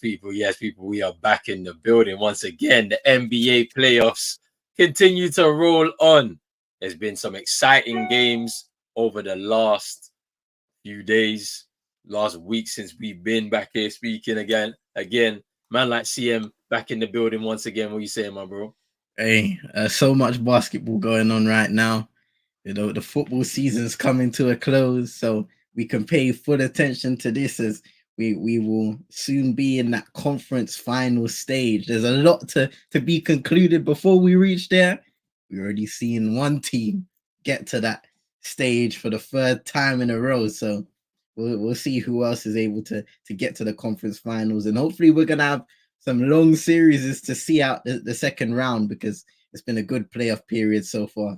people, we are back in the building once again. The NBA playoffs continue to roll on. There's been some exciting games over the last few days, last week since we've been back here speaking again. Man like CM back in the building once again. What you saying, my bro? Hey, so much basketball going on right now. You know, the football season's coming to a close, so we can pay full attention to this as we will soon be in that conference final stage. There's a lot to be concluded before we reach there. We're already seeing one team get to that stage for the third time in a row. So we'll see who else is able to get to the conference finals. And hopefully we're gonna have some long series to see out the second round because it's been a good playoff period so far.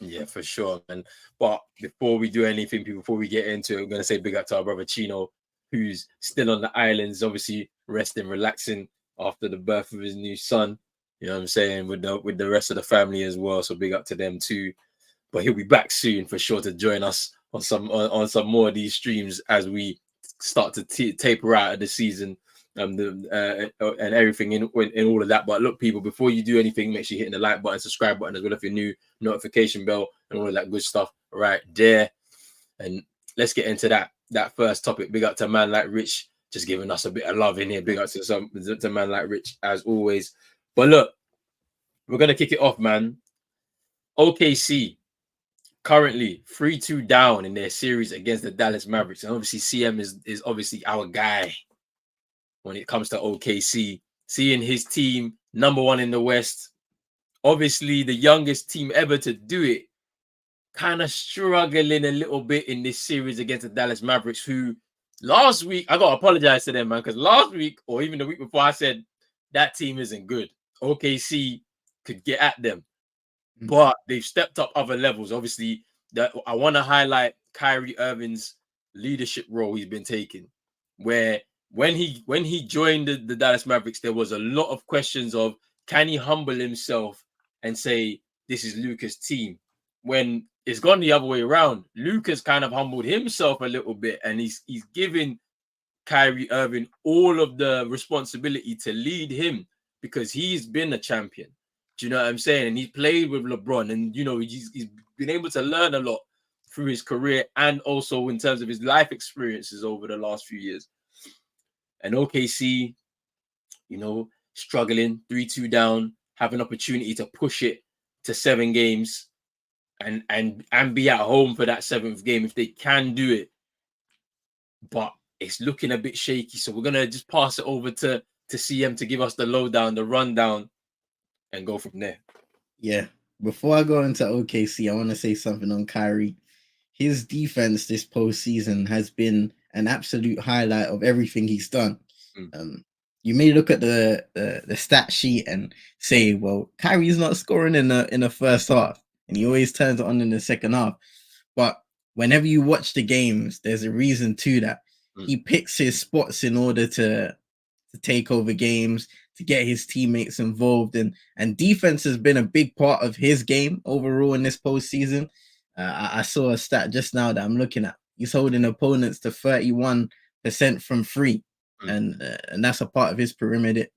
Yeah, for sure, man. But before we do anything, before we get into it, I'm gonna say big up to our brother Chino, who's still on the islands, obviously resting, relaxing after the birth of his new son. You know what I'm saying, with the rest of the family as well. So big up to them too. But he'll be back soon for sure to join us on some more of these streams as we start to taper out of the season. And everything in all of that. But look, people, before you do anything, make sure you're hitting the like button, subscribe button as well if you're new, notification bell, and all of that good stuff right there. And let's get into that first topic. Big up to man like Rich, just giving us a bit of love in here. Big up to man like Rich as always. But look, we're gonna kick it off, man. OKC currently 3-2 down in their series against the Dallas Mavericks, and obviously CM is obviously our guy when it comes to OKC, seeing his team number one in the West, obviously the youngest team ever to do it, kind of struggling a little bit in this series against the Dallas Mavericks, who last week, I got to apologize to them, man, because last week or even the week before, I said that team isn't good. OKC could get at them, but they've stepped up other levels. Obviously, I want to highlight Kyrie Irving's leadership role he's been taking, where when he joined the Dallas Mavericks, there was a lot of questions of, can he humble himself and say, this is Luka's team? When it's gone the other way around, Luka's kind of humbled himself a little bit, and he's given Kyrie Irving all of the responsibility to lead him because he's been a champion. Do you know what I'm saying? And he's played with LeBron, and you know he's been able to learn a lot through his career and also in terms of his life experiences over the last few years. And OKC, you know, struggling, 3-2 down, have an opportunity to push it to 7 games and be at home for that 7th game if they can do it. But it's looking a bit shaky. So we're going to just pass it over to CM to give us the lowdown, the rundown, and go from there. Yeah. Before I go into OKC, I want to say something on Kyrie. His defense this postseason has been an absolute highlight of everything he's done. You may look at the stat sheet and say, well, Kyrie's not scoring in the first half, and he always turns it on in the second half. But whenever you watch the games, there's a reason to that. He picks his spots in order to take over games, to get his teammates involved, and defense has been a big part of his game overall in this postseason. I saw a stat just now that I'm looking at. He's holding opponents to 31% from free, and that's a part of his perimeter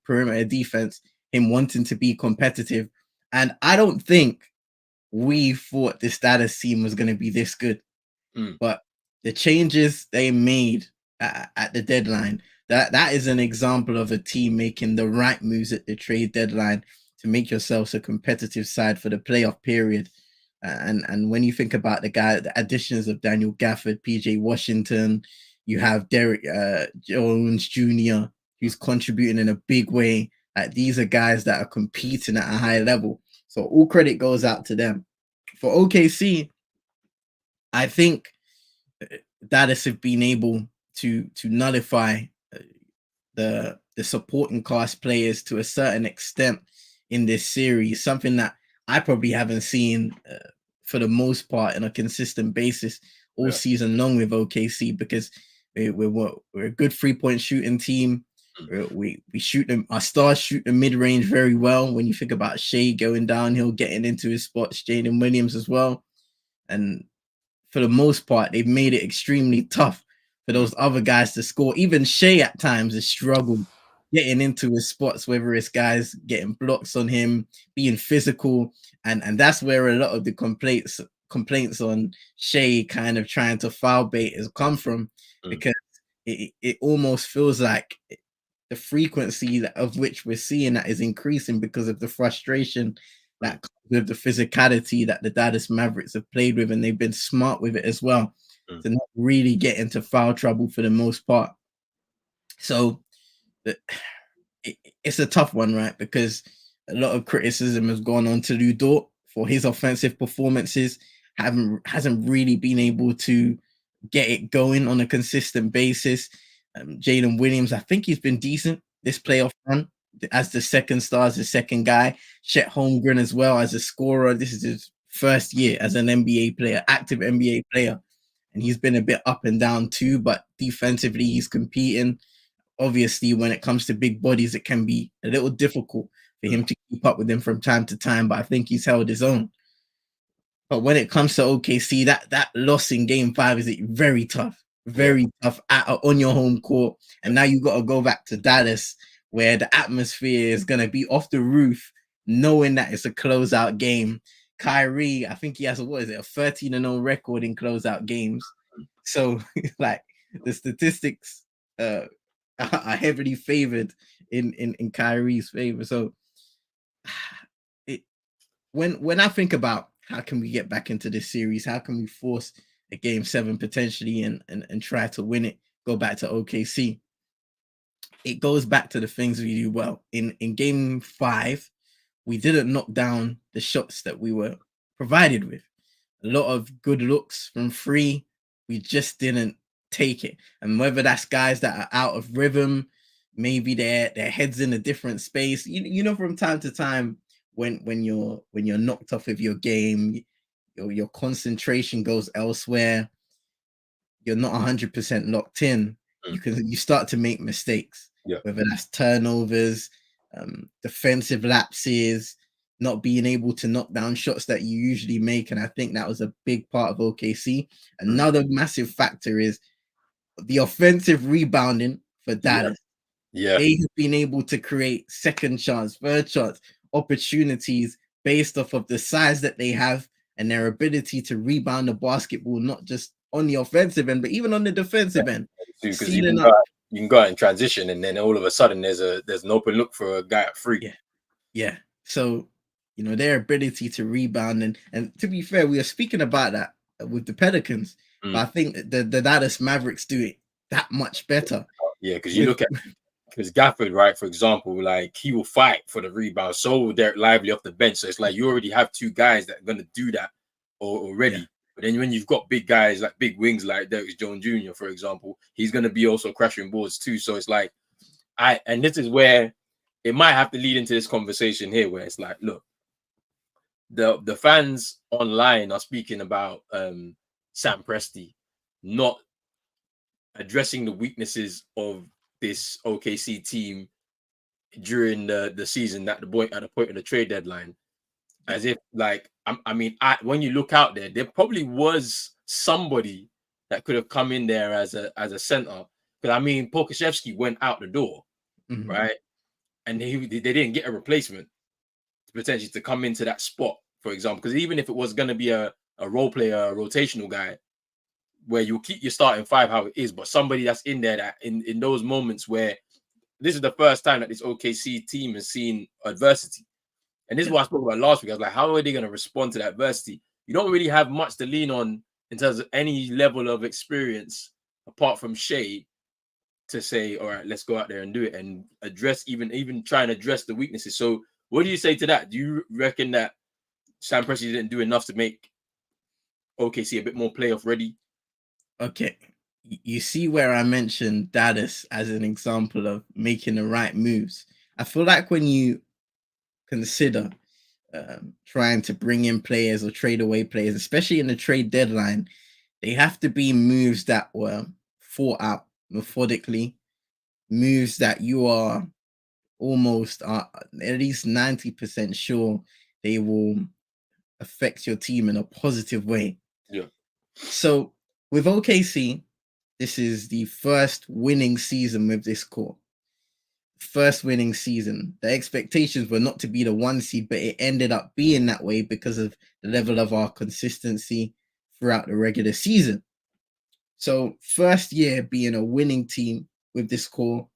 defense. Him wanting to be competitive, and I don't think we thought this Dallas team was going to be this good, but the changes they made at the deadline, that is an example of a team making the right moves at the trade deadline to make yourselves a competitive side for the playoff period. And when you think about the additions of Daniel Gafford, PJ Washington, you have Derek Jones Jr., who's contributing in a big way. These are guys that are competing at a high level. So all credit goes out to them. For OKC, I think Dallas have been able to nullify the supporting cast players to a certain extent in this series, something that I probably haven't seen for the most part on a consistent basis all season long with OKC, because we're a good 3-point shooting team. We shoot them. Our stars shoot the mid range very well. When you think about Shea going downhill, getting into his spots, Jaden Williams as well, and for the most part, they've made it extremely tough for those other guys to score. Even Shea at times has struggled getting into his spots, whether it's guys getting blocks on him, being physical, and that's where a lot of the complaints on Shea kind of trying to foul bait has come from, because it almost feels like the frequency of which we're seeing that is increasing because of the frustration that comes with the physicality that the Dallas Mavericks have played with, and they've been smart with it as well to not really get into foul trouble for the most part. So it's a tough one, right? Because a lot of criticism has gone on to Lu Dort for his offensive performances. Hasn't really been able to get it going on a consistent basis. Jalen Williams, I think he's been decent this playoff run as the second star, as the second guy. Chet Holmgren as well as a scorer. This is his first year as an NBA player, active NBA player. And he's been a bit up and down too, but defensively he's competing. Obviously, when it comes to big bodies, it can be a little difficult for him to keep up with them from time to time, but I think he's held his own. But when it comes to OKC, that loss in game 5 is very tough, very tough on your home court. And now you got to go back to Dallas, where the atmosphere is going to be off the roof, knowing that it's a closeout game. Kyrie, I think he has a 13-0 record in closeout games. So like the statistics are heavily favored in Kyrie's favor. So when I think about how can we get back into this series, how can we force a game 7 potentially and try to win it, go back to OKC, it goes back to the things we do well. In game 5, we didn't knock down the shots that we were provided with. A lot of good looks from 3, we just didn't take it. And whether that's guys that are out of rhythm, maybe their heads in a different space, you know, from time to time when you're knocked off of your game, your concentration goes elsewhere, you're not 100% locked in, you start to make mistakes, whether that's turnovers, defensive lapses, not being able to knock down shots that you usually make. And I think that was a big part of OKC. Another massive factor is the offensive rebounding for Dallas. They have been able to create second chance, third chance opportunities based off of the size that they have and their ability to rebound the basketball, not just on the offensive end, but even on the defensive end. Because you can go out in transition, and then all of a sudden there's an open look for a guy at 3. Yeah. So, you know, their ability to rebound, and to be fair, we are speaking about that with the Pelicans, but I think the Dallas Mavericks do it that much better. Yeah, because you look at because Gafford, right, for example, like he will fight for the rebound. So will Derek Lively off the bench. So it's like you already have 2 guys that are going to do that already. But then when you've got big guys, like big wings like Derek Jones Jr., for example, he's going to be also crashing boards too. So it's like, and this is where it might have to lead into this conversation here, where it's like, look, the fans online are speaking about Sam Presti not addressing the weaknesses of this OKC team during the season at the point of the trade deadline, as if like when you look out there probably was somebody that could have come in there as a center, because Pokashevsky went out the door, right, and they didn't get a replacement potentially to come into that spot, for example, because even if it was going to be a role player, a rotational guy, where you'll keep your starting 5 how it is, but somebody that's in there that in those moments where this is the first time that this OKC team has seen adversity. And this is what I spoke about last week. I was like, how are they going to respond to that adversity? You don't really have much to lean on in terms of any level of experience apart from Shea to say, all right, let's go out there and do it and address, even try and address the weaknesses. So what do you say to that? Do you reckon that Sam Presti didn't do enough to make OKC a bit more playoff ready? Okay. You see where I mentioned Dallas as an example of making the right moves. I feel like when you consider trying to bring in players or trade away players, especially in the trade deadline, they have to be moves that were thought out methodically, moves that you are almost at least 90% sure they will affect your team in a positive way. So with OKC, this is the first winning season with this core. first winning season. The expectations were not to be the 1 seed, but it ended up being that way because of the level of our consistency throughout the regular season. So, first year being a winning team with this core.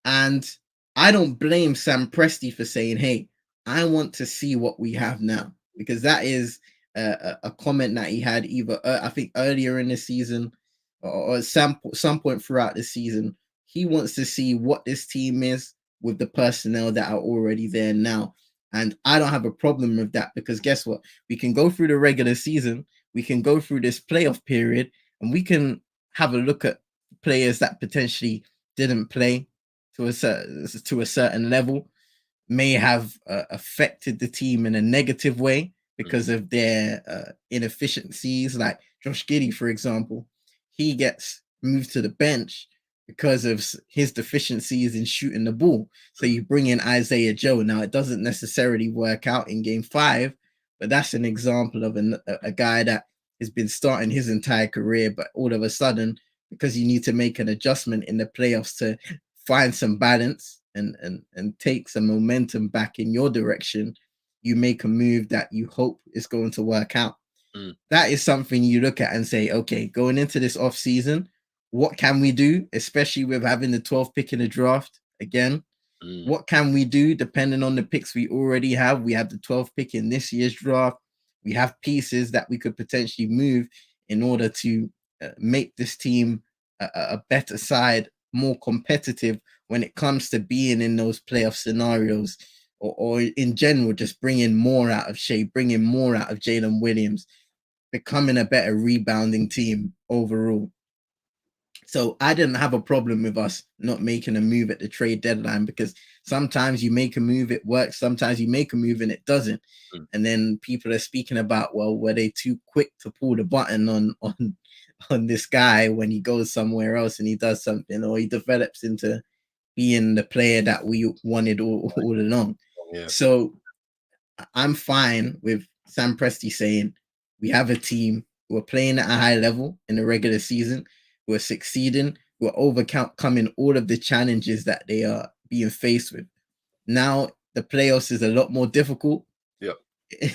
And I don't blame Sam Presti for saying, hey, I want to see what we have now, because that is a comment that he had either, I think, earlier in the season or at some point throughout the season. He wants to see what this team is with the personnel that are already there now. And I don't have a problem with that, because guess what? We can go through the regular season, we can go through this playoff period, and we can have a look at players that potentially didn't play to a certain level, may have affected the team in a negative way because of their inefficiencies. Like Josh Giddey, for example, he gets moved to the bench because of his deficiencies in shooting the ball. So you bring in Isaiah Joe. Now, it doesn't necessarily work out in game 5, but that's an example of a guy that has been starting his entire career, but all of a sudden, because you need to make an adjustment in the playoffs to find some balance and take some momentum back in your direction, you make a move that you hope is going to work out. That is something you look at and say, okay, going into this off season, what can we do, especially with having the 12th pick in the draft again? What can we do depending on the picks we already have? We have the 12th pick in this year's draft. We have pieces that we could potentially move in order to make this team a better side, more competitive when it comes to being in those playoff scenarios, or in general, just bringing more out of Shea, bringing more out of Jalen Williams, becoming a better rebounding team overall. So I didn't have a problem with us not making a move at the trade deadline, because sometimes you make a move, it works. Sometimes you make a move and it doesn't. And then people are speaking about, well, were they too quick to pull the button on this guy when he goes somewhere else and he does something, or he develops into being the player that we wanted all along. Yeah. So I'm fine with Sam Presti saying we have a team who are playing at a high level in the regular season, who are succeeding, who are overcoming all of the challenges that they are being faced with. Now the playoffs is a lot more difficult. Yeah.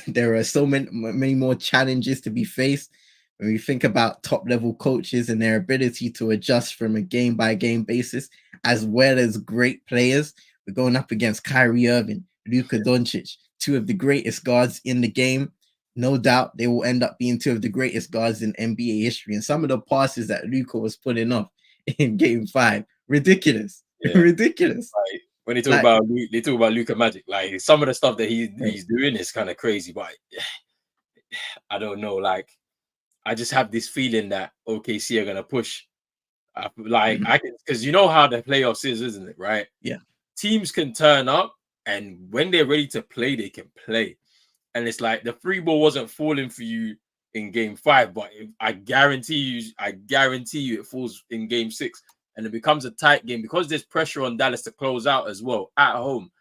There are so many more challenges to be faced. When we think about top level coaches and their ability to adjust from a game by game basis, as well as great players, we're going up against Kyrie Irving, Luka Doncic, two of the greatest guards in the game. No doubt they will end up being two of the greatest guards in NBA history. And some of the passes that Luka was putting off in game 5, ridiculous. Yeah. Ridiculous. Like, when they talk about Luka Magic, like some of the stuff that he's doing is kind of crazy, but I don't know. Like, I just have this feeling that OKC are gonna push. I can, because you know how the playoffs is, isn't it? Right? Yeah. Teams can turn up, and when they're ready to play, they can play. And it's like the free ball wasn't falling for you in game 5, but I guarantee you, it falls in game 6, and it becomes a tight game because there's pressure on Dallas to close out as well at home.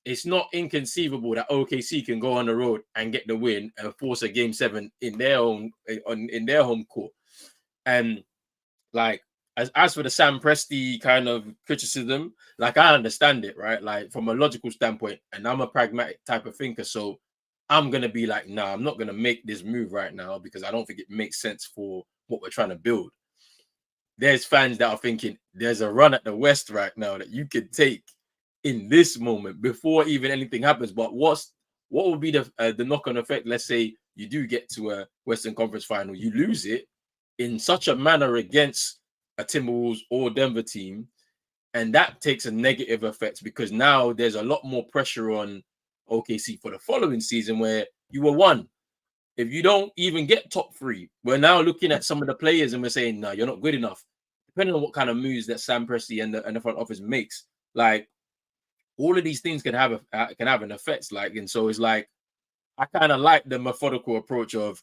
It's not inconceivable that OKC can go on the road and get the win and force a game 7 in their home court. And like, as for the Sam Presti kind of criticism, like, I understand it, right? Like, from a logical standpoint, and I'm a pragmatic type of thinker, so I'm gonna be like, nah, I'm not gonna make this move right now because I don't think it makes sense for what we're trying to build. There's fans that are thinking there's a run at the West right now that you could take in this moment before even anything happens. But what will be the knock-on effect? Let's say you do get to a Western Conference final, you lose it in such a manner against a Timberwolves or Denver team, and that takes a negative effect because now there's a lot more pressure on OKC for the following season, where you were 1. If you don't even get top 3, we're now looking at some of the players and we're saying, no, you're not good enough. Depending on what kind of moves that Sam Presti and the front office makes, like, all of these things can have an effect. Like, and so it's like, I kind of like the methodical approach of,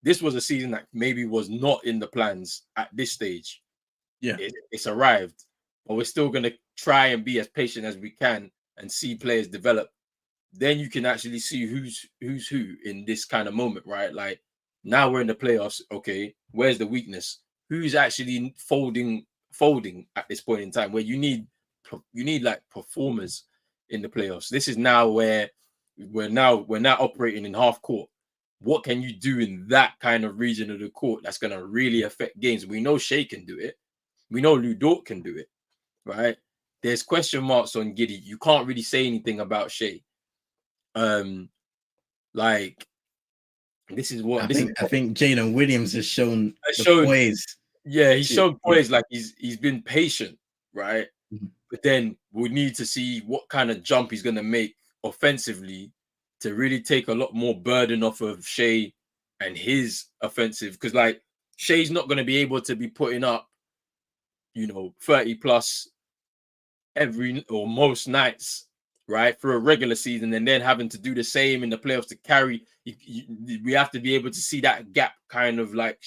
this was a season that maybe was not in the plans at this stage. Yeah, it's arrived, but we're still going to try and be as patient as we can and see players develop. Then you can actually see who's who in this kind of moment, right? Like, now we're in the playoffs. Okay, where's the weakness? Who's actually folding at this point in time where you need like performers in the playoffs. This is now where we're now operating in half court. What can you do in that kind of region of the court that's going to really affect games? We know Shea can do it. We know Lou Dort can do it, right? There's question marks on Giddy. You can't really say anything about Shea. Like, this is what I think Jalen Williams has shown the poise. Yeah, he's shown poise. Like he's been patient, right? Mm-hmm. But then we need to see what kind of jump he's going to make offensively to really take a lot more burden off of Shea and his offensive. Because like Shea's not going to be able to be putting up, 30 plus every or most nights, right, for a regular season, and then having to do the same in the playoffs to carry. We have to be able to see that gap kind of like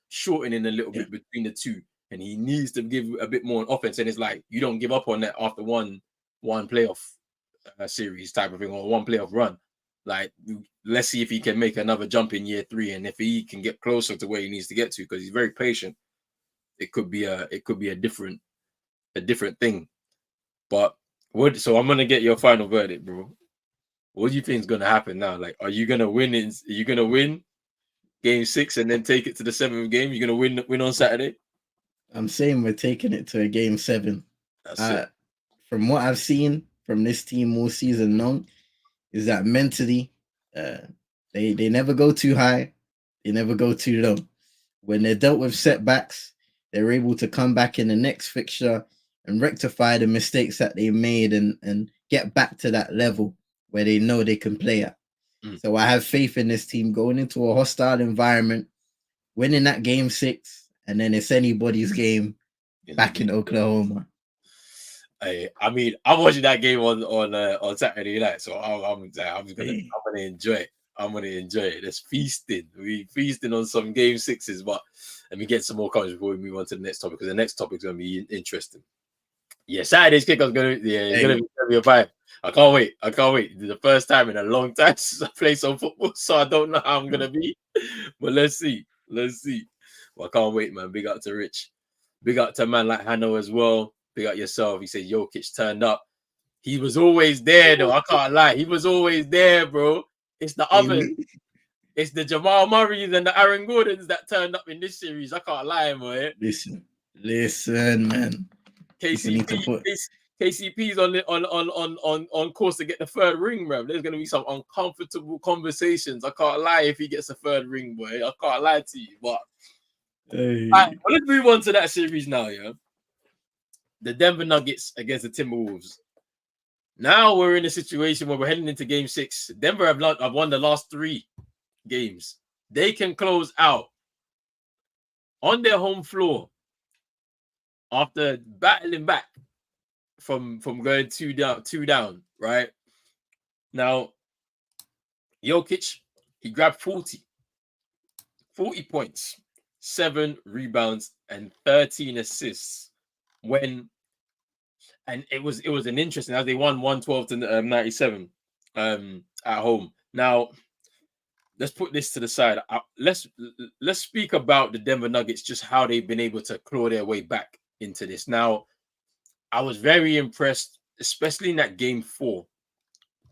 shortening a little bit between the two, and he needs to give a bit more on offense. And it's like you don't give up on that after one playoff series type of thing or one playoff run. Like, let's see if he can make another jump in year 3, and if he can get closer to where he needs to get to, because he's very patient. It could be a different thing. But so I'm gonna get your final verdict, bro. What do you think is gonna happen now? Like, are you gonna win? Are you gonna win game 6 and then take it to the 7th game? You're gonna win on Saturday? I'm saying we're taking it to a game 7. That's it. From what I've seen from this team all season long, is that mentally, they never go too high, they never go too low. When they're dealt with setbacks, they're able to come back in the next fixture and rectify the mistakes that they made and get back to that level where they know they can play at. So I have faith in this team going into a hostile environment, winning that game 6, and then it's anybody's game back in Oklahoma. I mean, I'm watching that game on Saturday night, so I'm gonna enjoy it. I'm gonna enjoy it. There's feasting. We feasting on some game 6s, but let me get some more comments before we move on to the next topic, because the next topic is gonna be interesting. Yeah, Saturday's kickoff gonna be a vibe. I can't wait. It's the first time in a long time since I played some football, so I don't know how I'm gonna be. But let's see. Well, I can't wait, man. Big up to Rich. Big up to a man like Hanno as well. Big up yourself. He said Jokic turned up. He was always there, though. I can't lie. He was always there, bro. It's the others. It's the Jamal Murrays and the Aaron Gordons that turned up in this series. I can't lie, boy. Listen, man. KCP's on course to get the 3rd ring, bro. There's gonna be some uncomfortable conversations. I can't lie if he gets a 3rd ring, boy. I can't lie to you, but right, well, let's move on to that series now, yeah. The Denver Nuggets against the Timberwolves. Now we're in a situation where we're heading into game 6. Denver have won the last 3 games. They can close out on their home floor after battling back from going 2 down, right? Now, Jokic, he grabbed 40 points, 7 rebounds, and 13 assists and it was an interesting, as they won 112 to 97 at home. Now, let's put this to the side. Let's speak about the Denver Nuggets, just how they've been able to claw their way back into this. Now, I was very impressed, especially in that game 4.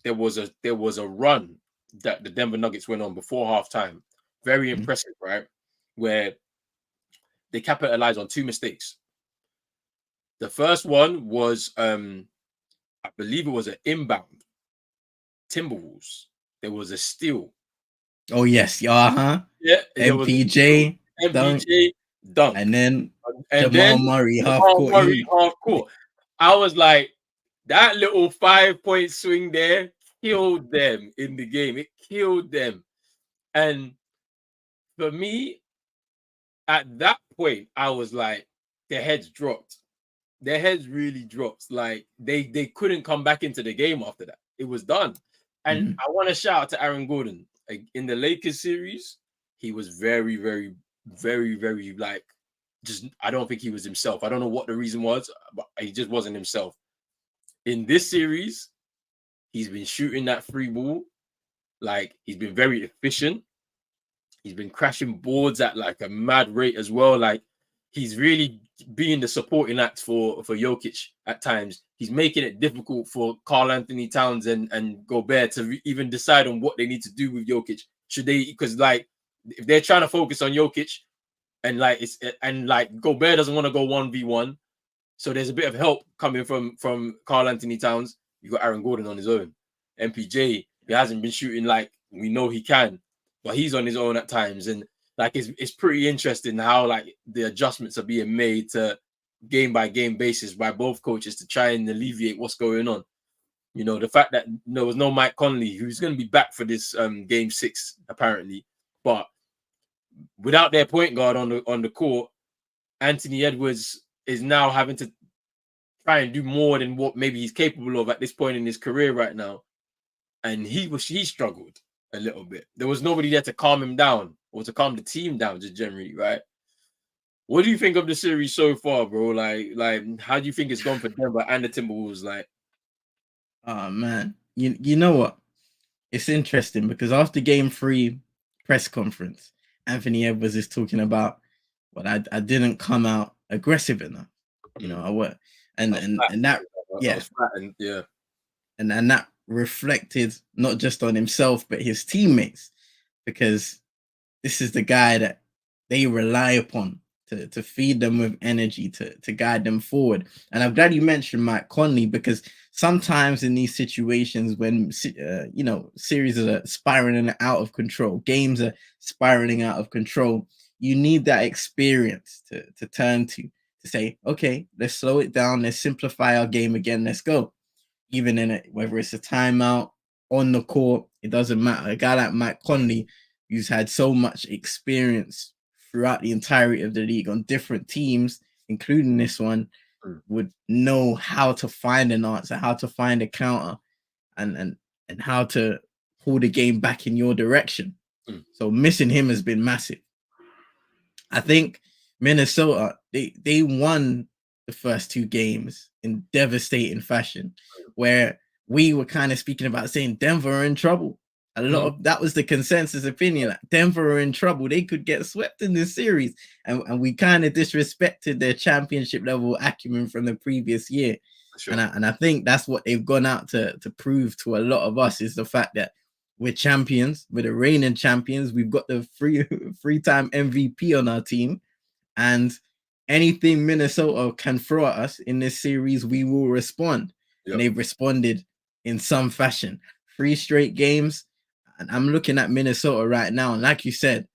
There was a run that the Denver Nuggets went on before halftime. Very impressive, right? Where they capitalized on 2 mistakes. The first one was, I believe it was an inbound Timberwolves. There was a steal. Oh yes, yeah, MPJ dunk, and then Jamal Murray half court. I was like, that little 5-point swing there killed them in the game. It killed them, and for me, at that point, I was like, their heads dropped. Their heads really dropped. Like they couldn't come back into the game after that. It was done. And I want to shout out to Aaron Gordon. In the Lakers series, he was very, very, very, very like, just, I don't think he was himself. I don't know what the reason was, but he just wasn't himself. In this series, he's been shooting that free ball. Like, he's been very efficient. He's been crashing boards at like a mad rate as well. Like, he's really being the supporting act for Jokic at times. He's making it difficult for Karl Anthony Towns and Gobert to even decide on what they need to do with Jokic. Should they, because like if they're trying to focus on Jokic and like Gobert doesn't want to go 1v1, so there's a bit of help coming from Karl Anthony Towns. You got Aaron Gordon on his own. MPJ, he hasn't been shooting like we know he can, but he's on his own at times. And like it's pretty interesting how like the adjustments are being made to game by game basis by both coaches to try and alleviate what's going on. You know, the fact that there was no Mike Conley, who's going to be back for this game 6 apparently, but without their point guard on the court, Anthony Edwards is now having to try and do more than what maybe he's capable of at this point in his career right now. And he struggled a little bit. There was nobody there to calm him down or to calm the team down, just generally, right? What do you think of the series so far, bro? Like, how do you think it's gone for Denver and the Timberwolves? Like, oh man, you know what? It's interesting because after Game 3 press conference, Anthony Edwards is talking about, well, I didn't come out aggressive enough. You know, I was, and that yeah, yeah, and that reflected not just on himself but his teammates, because this is the guy that they rely upon to feed them with energy, to guide them forward. And I'm glad you mentioned Mike Conley, because sometimes in these situations when series are spiraling out of control, games are spiraling out of control, you need that experience to turn to say, okay, let's slow it down, let's simplify our game again, let's go. Even in it, whether it's a timeout on the court, it doesn't matter. A guy like Mike Conley, who's had so much experience throughout the entirety of the league on different teams, including this one, would know how to find an answer, how to find a counter, and how to pull the game back in your direction. So missing him has been massive. I think Minnesota, they won the first 2 games in devastating fashion, where we were kind of speaking about saying Denver are in trouble. A lot of that was the consensus opinion. Like, Denver are in trouble. They could get swept in this series. And we kind of disrespected their championship level acumen from the previous year. Sure. And I think that's what they've gone out to prove to a lot of us, is the fact that we're champions, we're the reigning champions. We've got the three-time MVP on our team. And anything Minnesota can throw at us in this series, we will respond. Yep. And they've responded in some fashion. 3 straight games. And I'm looking at Minnesota right now. And like you said,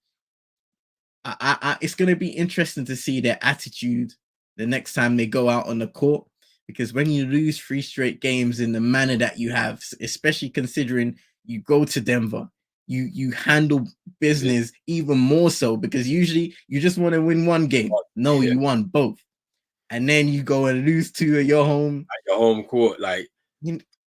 it's going to be interesting to see their attitude the next time they go out on the court. Because when you lose 3 straight games in the manner that you have, especially considering you go to Denver, you handle business even more so, because usually you just want to win 1 game. No, you won both. And then you go and lose 2 at your home. At your home court,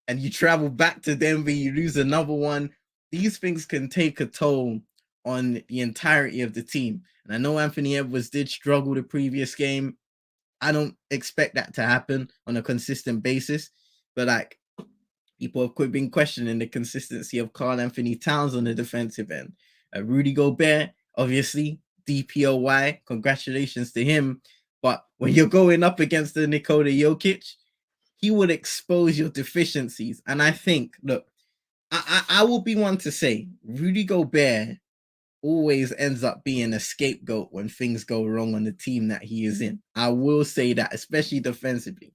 and you travel back to Denver, you lose another one. These things can take a toll on the entirety of the team. And I know Anthony Edwards did struggle the previous game. I don't expect that to happen on a consistent basis. But like, people have been questioning the consistency of Karl Anthony Towns on the defensive end. Rudy Gobert, obviously, DPOY, congratulations to him. But when you're going up against the Nikola Jokic, he would expose your deficiencies. And I think, look, I will be one to say Rudy Gobert always ends up being a scapegoat when things go wrong on the team that he is in. I will say that, especially defensively.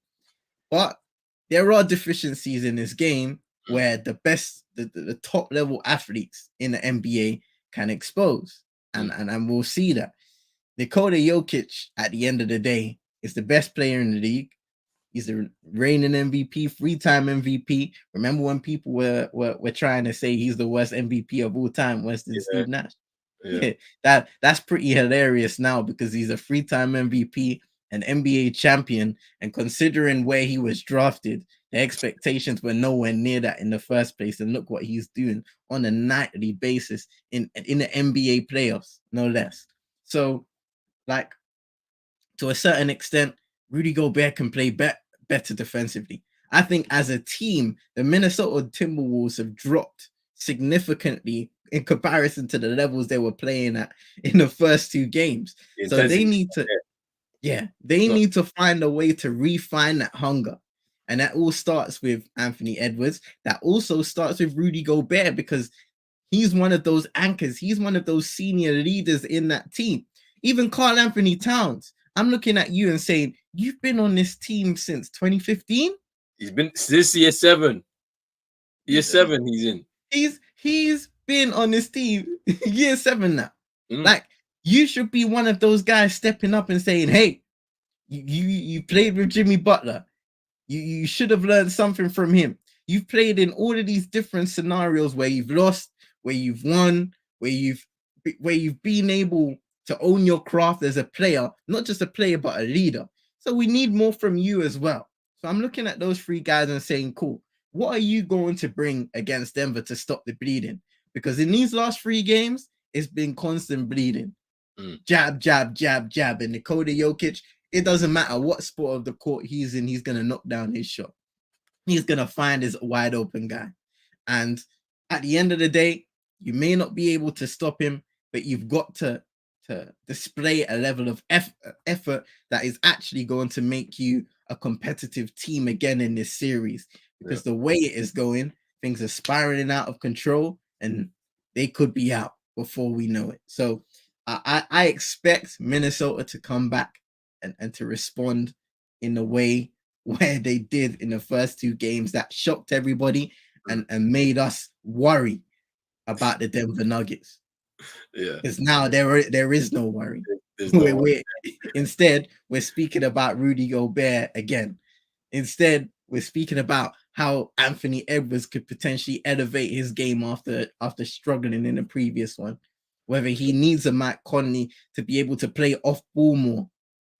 But there are deficiencies in this game where the best, the top level athletes in the NBA can expose. And we'll see that. Nikola Jokic, at the end of the day, is the best player in the league. He's the reigning MVP, 3-time MVP. Remember when people were trying to say he's the worst MVP of all time, worse than Steve Nash? Yeah. That's pretty hilarious now, because he's a 3-time MVP, an NBA champion, and considering where he was drafted, the expectations were nowhere near that in the first place. And look what he's doing on a nightly basis in the NBA playoffs, no less. So, like, to a certain extent, Rudy Gobert can play better defensively. I think as a team, the Minnesota Timberwolves have dropped significantly in comparison to the levels they were playing at in the first 2 games. So they need to, Yeah, they need to find a way to refine that hunger. And that all starts with Anthony Edwards. That also starts with Rudy Gobert, because he's one of those anchors. He's one of those senior leaders in that team. Even Karl Anthony Towns, I'm looking at you and saying, you've been on this team since 2015? He's been this year 7. Year 7 he's in. He's been on this team year 7 now. Like, you should be one of those guys stepping up and saying, hey, you played with Jimmy Butler. You should have learned something from him. You've played in all of these different scenarios where you've lost, where you've won, where you've been able to own your craft as a player, not just a player, but a leader. So we need more from you as well. So I'm looking at those 3 guys and saying, cool, what are you going to bring against Denver to stop the bleeding? Because in these last 3 games, it's been constant bleeding. Jab, jab, jab, jab. And Nikola Jokic, it doesn't matter what spot of the court he's in, he's going to knock down his shot. He's going to find his wide open guy. And at the end of the day, you may not be able to stop him, but you've got to display a level of effort that is actually going to make you a competitive team again in this series. Because the way it is going, things are spiraling out of control and they could be out before we know it. So I expect Minnesota to come back and to respond in the way where they did in the first 2 games that shocked everybody and made us worry about the Denver Nuggets. Yeah, because now there is no worry. Instead, we're speaking about Rudy Gobert again. Instead, we're speaking about how Anthony Edwards could potentially elevate his game after struggling in the previous one. Whether he needs a Mike Conley to be able to play off ball more.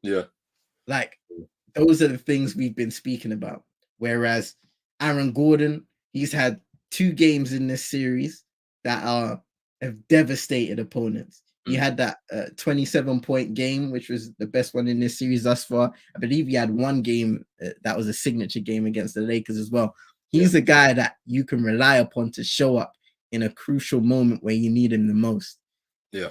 Yeah. Like, those are the things we've been speaking about. Whereas Aaron Gordon, he's had 2 games in this series that have devastated opponents. He had that 27-point game, which was the best one in this series thus far. I believe he had 1 game that was a signature game against the Lakers as well. He's a guy that you can rely upon to show up in a crucial moment where you need him the most.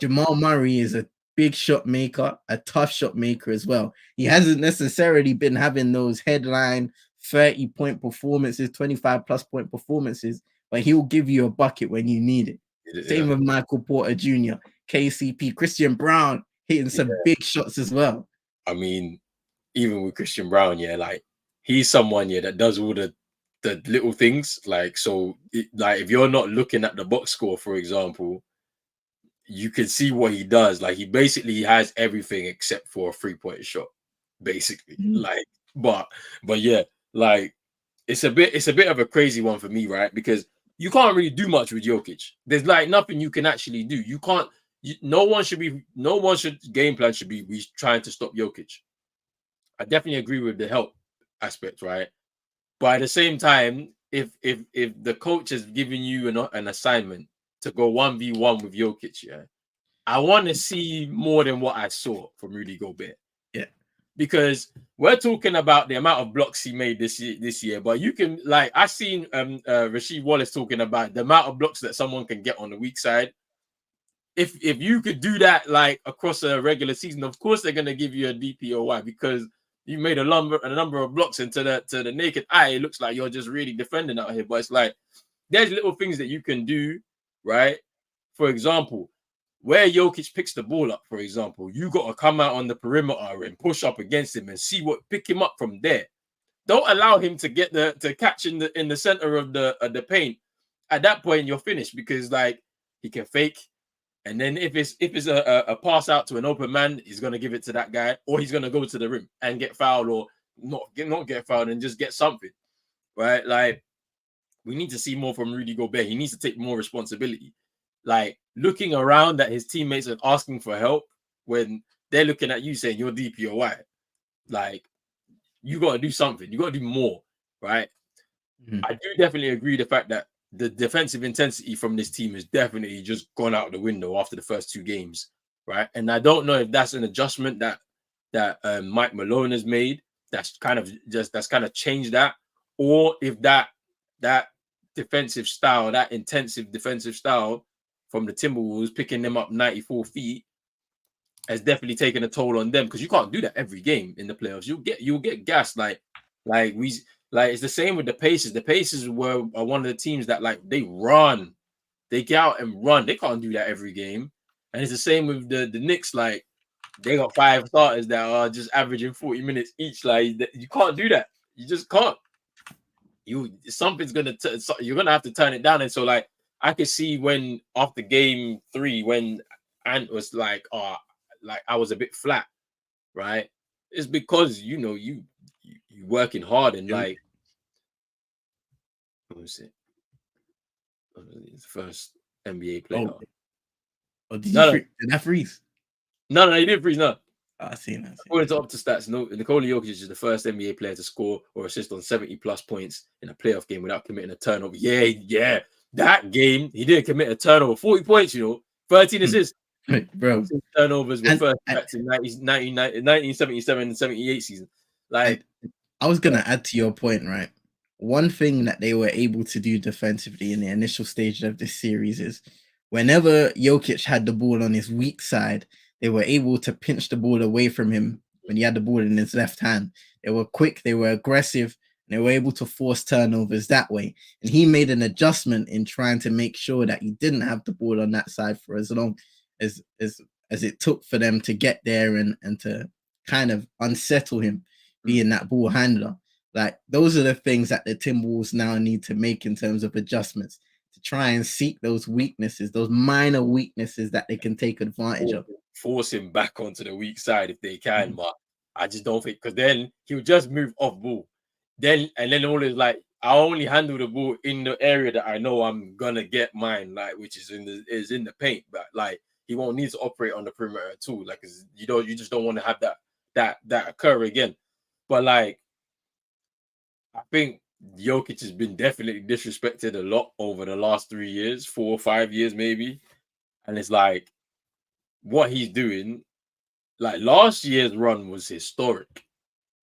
Jamal Murray is a big shot maker, a tough shot maker as well. He hasn't necessarily been having those headline 30-point performances, 25-plus point performances, but he'll give you a bucket when you need it. Same with Michael Porter Jr., KCP, Christian Brown hitting some big shots as well. I mean, even with Christian Brown, like, he's someone that does all the little things. Like, so like, if you're not looking at the box score, for example, you can see what he does. Like, he basically has everything except for a 3-point shot, basically. Like, but yeah, like, it's a bit of a crazy one for me, right? Because you can't really do much with Jokic. There's like nothing you can actually do. You can't. No one should game plan should be we trying to stop Jokic. I definitely agree with the help aspect, right? But at the same time, if the coach has given you an assignment to go 1v1 with Jokic, I want to see more than what I saw from Rudy Gobert. Yeah. Because we're talking about the amount of blocks he made this year, but you can, like, I seen Rasheed Wallace talking about the amount of blocks that someone can get on the weak side. If you could do that, like, across a regular season, of course they're gonna give you a DPOY because you made a number of blocks, and to the naked eye, it looks like you're just really defending out here. But it's like, there's little things that you can do, right? For example, where Jokic picks the ball up, for example, you got to come out on the perimeter and push up against him and pick him up from there. Don't allow him to get to catch in the center of the paint. At that point, you're finished, because, like, he can fake, and then if it's a pass out to an open man, he's gonna give it to that guy, or he's gonna go to the rim and get fouled, or not get fouled and just get something, right? Like, we need to see more from Rudy Gobert. He needs to take more responsibility. Like, looking around at his teammates and asking for help when they're looking at you saying you're DPOY. Like, you got to do something. You got to do more, right? I do definitely agree the fact that the defensive intensity from this team has definitely just gone out the window after the first 2 games, right? And I don't know if that's an adjustment that Mike Malone has made that's kind of changed that, or if that defensive style, that intensive defensive style from the Timberwolves, picking them up 94 feet, has definitely taken a toll on them because you can't do that every game in the playoffs. You'll get gassed like we like it's the same with the Pacers. The Pacers are one of the teams that like they run, they get out and run. They can't do that every game, and it's the same with the Knicks. Like they got 5 starters that are just averaging 40 minutes each. Like you can't do that. You just can't. Something's you're gonna have to turn it down. And so like I could see when after game 3 when Ant was like, oh, like I was a bit flat, right? It's because you working hard and like what was it? His first NBA player. Oh, did No, did that freeze? no, he didn't freeze. No, I seen that. according to Stats, no, Nikola Jokic is the first NBA player to score or assist on 70 plus points in a playoff game without committing a turnover. Yeah, that game he didn't commit a turnover. 40 points, 13 assists. Bro, Turnovers were first back in 1977 and 78 season. Like, I was gonna add to your point, right? One thing that they were able to do defensively in the initial stage of this series is whenever Jokic had the ball on his weak side, they were able to pinch the ball away from him when he had the ball in his left hand. They were quick, they were aggressive, and they were able to force turnovers that way. And he made an adjustment in trying to make sure that he didn't have the ball on that side for as long as it took for them to get there and to kind of unsettle him being that ball handler. Like those are the things that the Timberwolves now need to make in terms of adjustments to try and seek those weaknesses, those minor weaknesses that they can take advantage of. Force him back onto the weak side if they can, but I just don't think because then he'll just move off ball. Then always like I only handle the ball in the area that I know I'm gonna get mine, like which is in the paint. But like he won't need to operate on the perimeter at all. Like you just don't want to have that occur again. But like I think Jokic has been definitely disrespected a lot over the last 3 years, 4 or 5 years maybe. And it's like what he's doing, like last year's run was historic.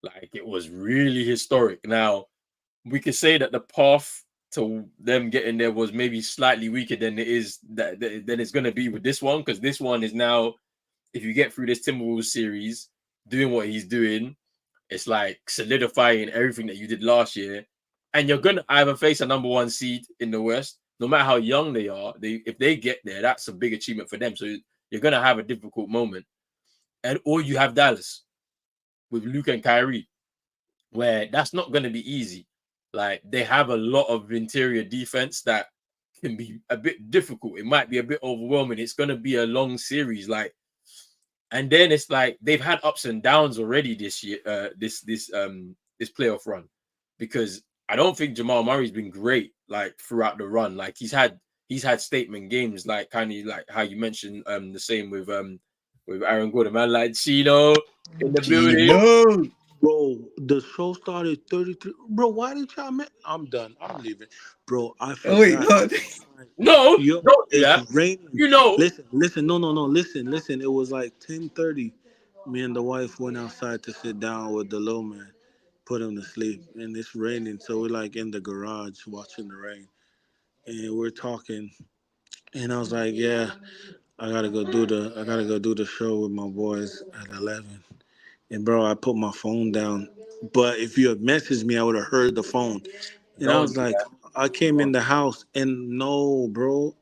Like it was really historic. Now, we could say that the path to them getting there was maybe slightly weaker than it is than it's going to be with this one, because this one is now, if you get through this Timberwolves series, doing what he's doing, it's like solidifying everything that you did last year. And you're going to either face a number 1 seed in the West, no matter how young they are. If they get there, that's a big achievement for them. So you're going to have a difficult moment. Or you have Dallas with Luke and Kyrie, where that's not going to be easy. Like they have a lot of interior defense that can be a bit difficult. It might be a bit overwhelming. It's going to be a long series. Like, and then it's like they've had ups and downs already this year, this playoff run, because I don't think Jamal Murray's been great like throughout the run. Like he's had statement games, like kind of like how you mentioned the same with Aaron Gordon, man, like Chino in the building. Bro, the show started 33. Bro, why did y'all make? I'm done. I'm leaving. Bro, I forgot. Oh, wait, no, Yo, don't do it's that. raining. No. Listen. No. Listen. It was like 10:30. Me and the wife went outside to sit down with the low man, put him to sleep, and it's raining. So we're like in the garage watching the rain, and we're talking. And I was like, yeah, I gotta go do the show with my boys at 11. And bro, I put my phone down. But if you had messaged me, I would have heard the phone. And I Don't was do like, that. I came in the house and no, bro,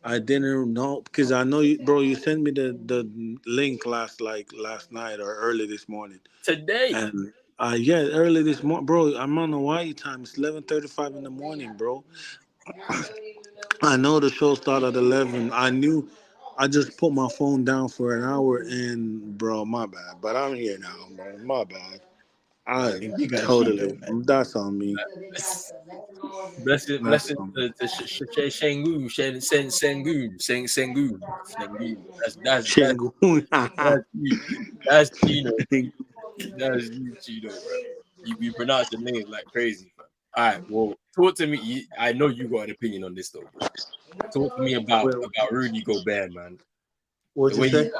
I didn't know because I know you, bro. You sent me the link last night or early this morning, Today. and yeah, early this morning, bro. I'm on Hawaii time. It's 11:35 in the morning, bro. I know the show started at 11. I knew. I just put my phone down for an hour, and bro, my bad. But I'm here now, bro. My bad. I you got Chino, totally. man. That's on me. That's Blessing on me. to Shengu, Sengu. That's Shingu. that's you. That's Chino. That's you, Chino, bro. You pronounce the names like crazy, bro. All right, well, talk to me. I know you got an opinion on this though, bro. Talk to me Wait, about Rudy Gobert, man. The what'd you way say?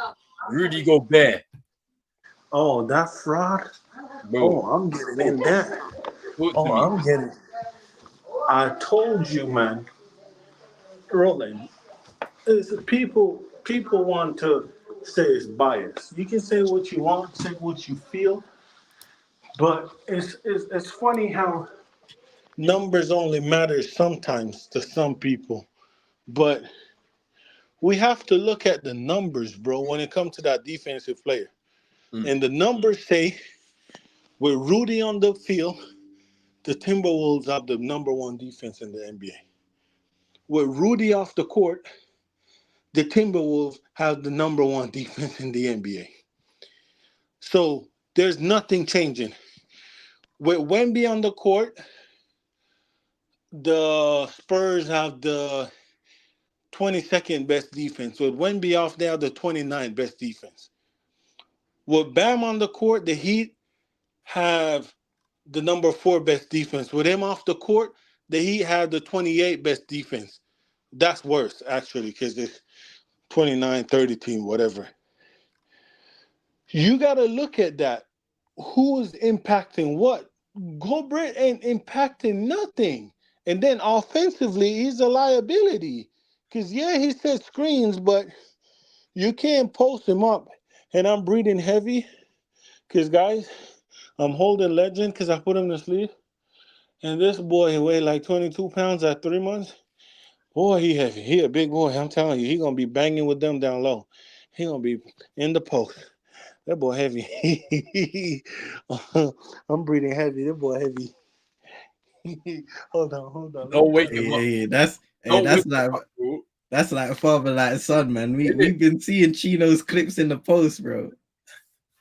Rudy Gobert, Oh, that fraud. bro. Oh, I'm getting in there. Talk to Oh, me. I'm getting. I told you, man. Rolling. It's people want to. say it's biased. You can say what you want, say what you feel, but it's funny how numbers only matter sometimes to some people. But we have to look at the numbers, bro, when it comes to that defensive player. Mm. And the numbers say with Rudy on the field, the Timberwolves have the number one defense in the NBA. With Rudy off the court, the Timberwolves have the number one defense in the NBA. So there's nothing changing. With Wemby on the court, the Spurs have the 22nd best defense. With Wemby off, they have the 29th best defense. With Bam on the court, the Heat have the number four best defense. With him off the court, the Heat have the 28th best defense. That's worse, actually, because it's 29, 30 team, whatever. You got to look at that. Who's impacting what? Gobert ain't impacting nothing. And then offensively, he's a liability. Because, yeah, he set screens, but you can't post him up. And I'm breathing heavy because, guys, I'm holding legend because I put him to sleep. And this boy weighed like 22 pounds at 3 months. Boy, he heavy. He a big boy. I'm telling you, he going to be banging with them down low. He going to be in the post. That boy heavy. I'm breathing heavy. That boy heavy. Hold on. Let me Don't wake call him him. up. Don't That's wake him like up, bro. father like son, man. We've been seeing Chino's clips in the post, bro.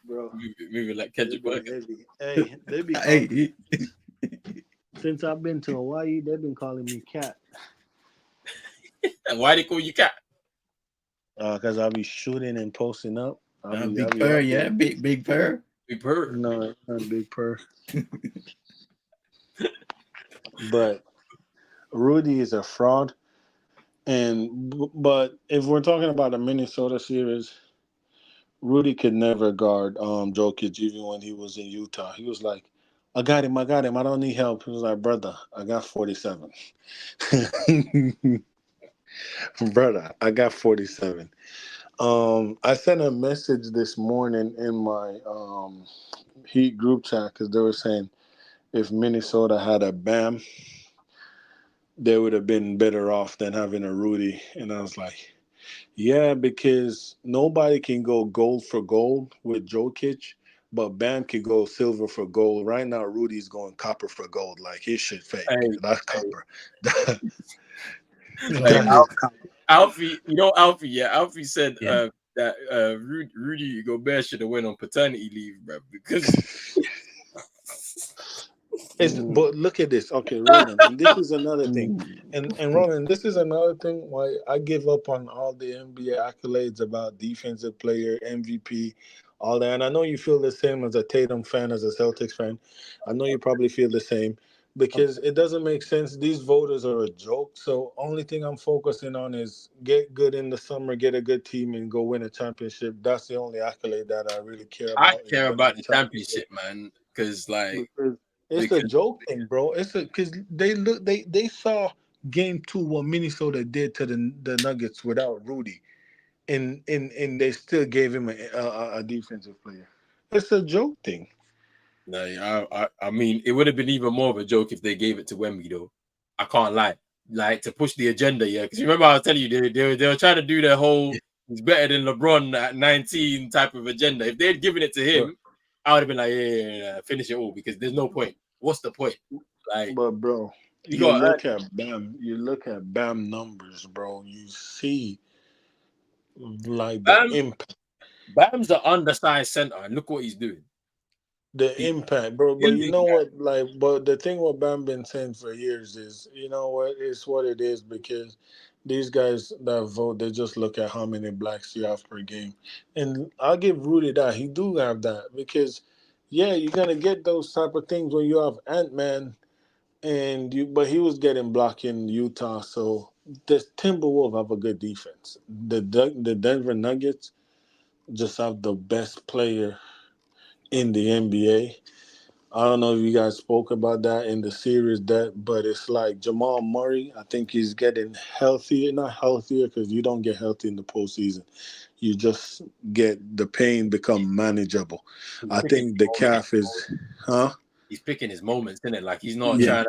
Bro, Moving like that Kendrick boy Perkins. heavy. Hey, they be calling. Hey, Since I've been to Hawaii, they've been calling me Cat. And why they call you cat? Cause I'll be shooting and posting up. I'll big be purr, out yeah, there. big purr. We've heard. No, not big purr. But Rudy is a fraud. But if we're talking about the Minnesota series, Rudy could never guard Jokic even when he was in Utah. He was like, I got him. I don't need help. He was like, brother, I got 47. Brother, I got 47. I sent a message this morning in my Heat group chat because they were saying if Minnesota had a Bam, they would have been better off than having a Rudy. And I was like, yeah, because nobody can go gold for gold with Jokic, but Bam can go silver for gold. Right now, Rudy's going copper for gold. Like his shit fake. Hey, That's hey, copper. hey, That is copper. Alfie, Alfie, yeah, Alfie said Yeah, that Rudy Gobert should have went on paternity leave, bro, because ooh, But look at this. Okay, Roland, and this is another thing. ooh. And Roland, this is another thing why I give up on all the NBA accolades about defensive player, MVP, all that. And I know you feel the same as a Tatum fan, as a Celtics fan. I know you probably feel the same because it doesn't make sense. These voters are a joke. So only thing I'm focusing on is get good in the summer, get a good team, and go win a championship. That's the only accolade that I really care I about is care winning about a the championship. championship, man, because like Because it's a because joke thing, bro. It's a because they saw game two what Minnesota did to the Nuggets without Rudy, and they still gave him a defensive player. It's a joke thing. no, I mean, it would have been even more of a joke if they gave it to Wemby, though. I can't lie. Like to push the agenda, yeah. Because remember, I was telling you, they were trying to do the whole he's better than LeBron at 19 type of agenda. If they had given it to But him, I would have been like, yeah, finish it all because there's no point. What's the point? Like, but bro, you got You look at Bam numbers, bro. You see like the Bam. impact. Bam's an undersized center, and look what he's doing. The He's impact, bro. But you building know that. what? Like, but the thing what Bam been saying for years is, you know what? It's what it is because these guys that vote, they just look at how many blacks you have per game, and I'll give Rudy that he do have that because, yeah, you're gonna get those type of things when you have Ant Man and you, but he was getting blocked in Utah, so the Timberwolves have a good defense. The Denver Nuggets just have the best player in the NBA. I don't know if you guys spoke about that in the series, but it's like Jamal Murray. I think he's getting healthier, not healthier because you don't get healthy in the postseason. You just get the pain become manageable. He's I picking think his the moments. calf is, huh? He's picking his moments, isn't it? Like Yeah,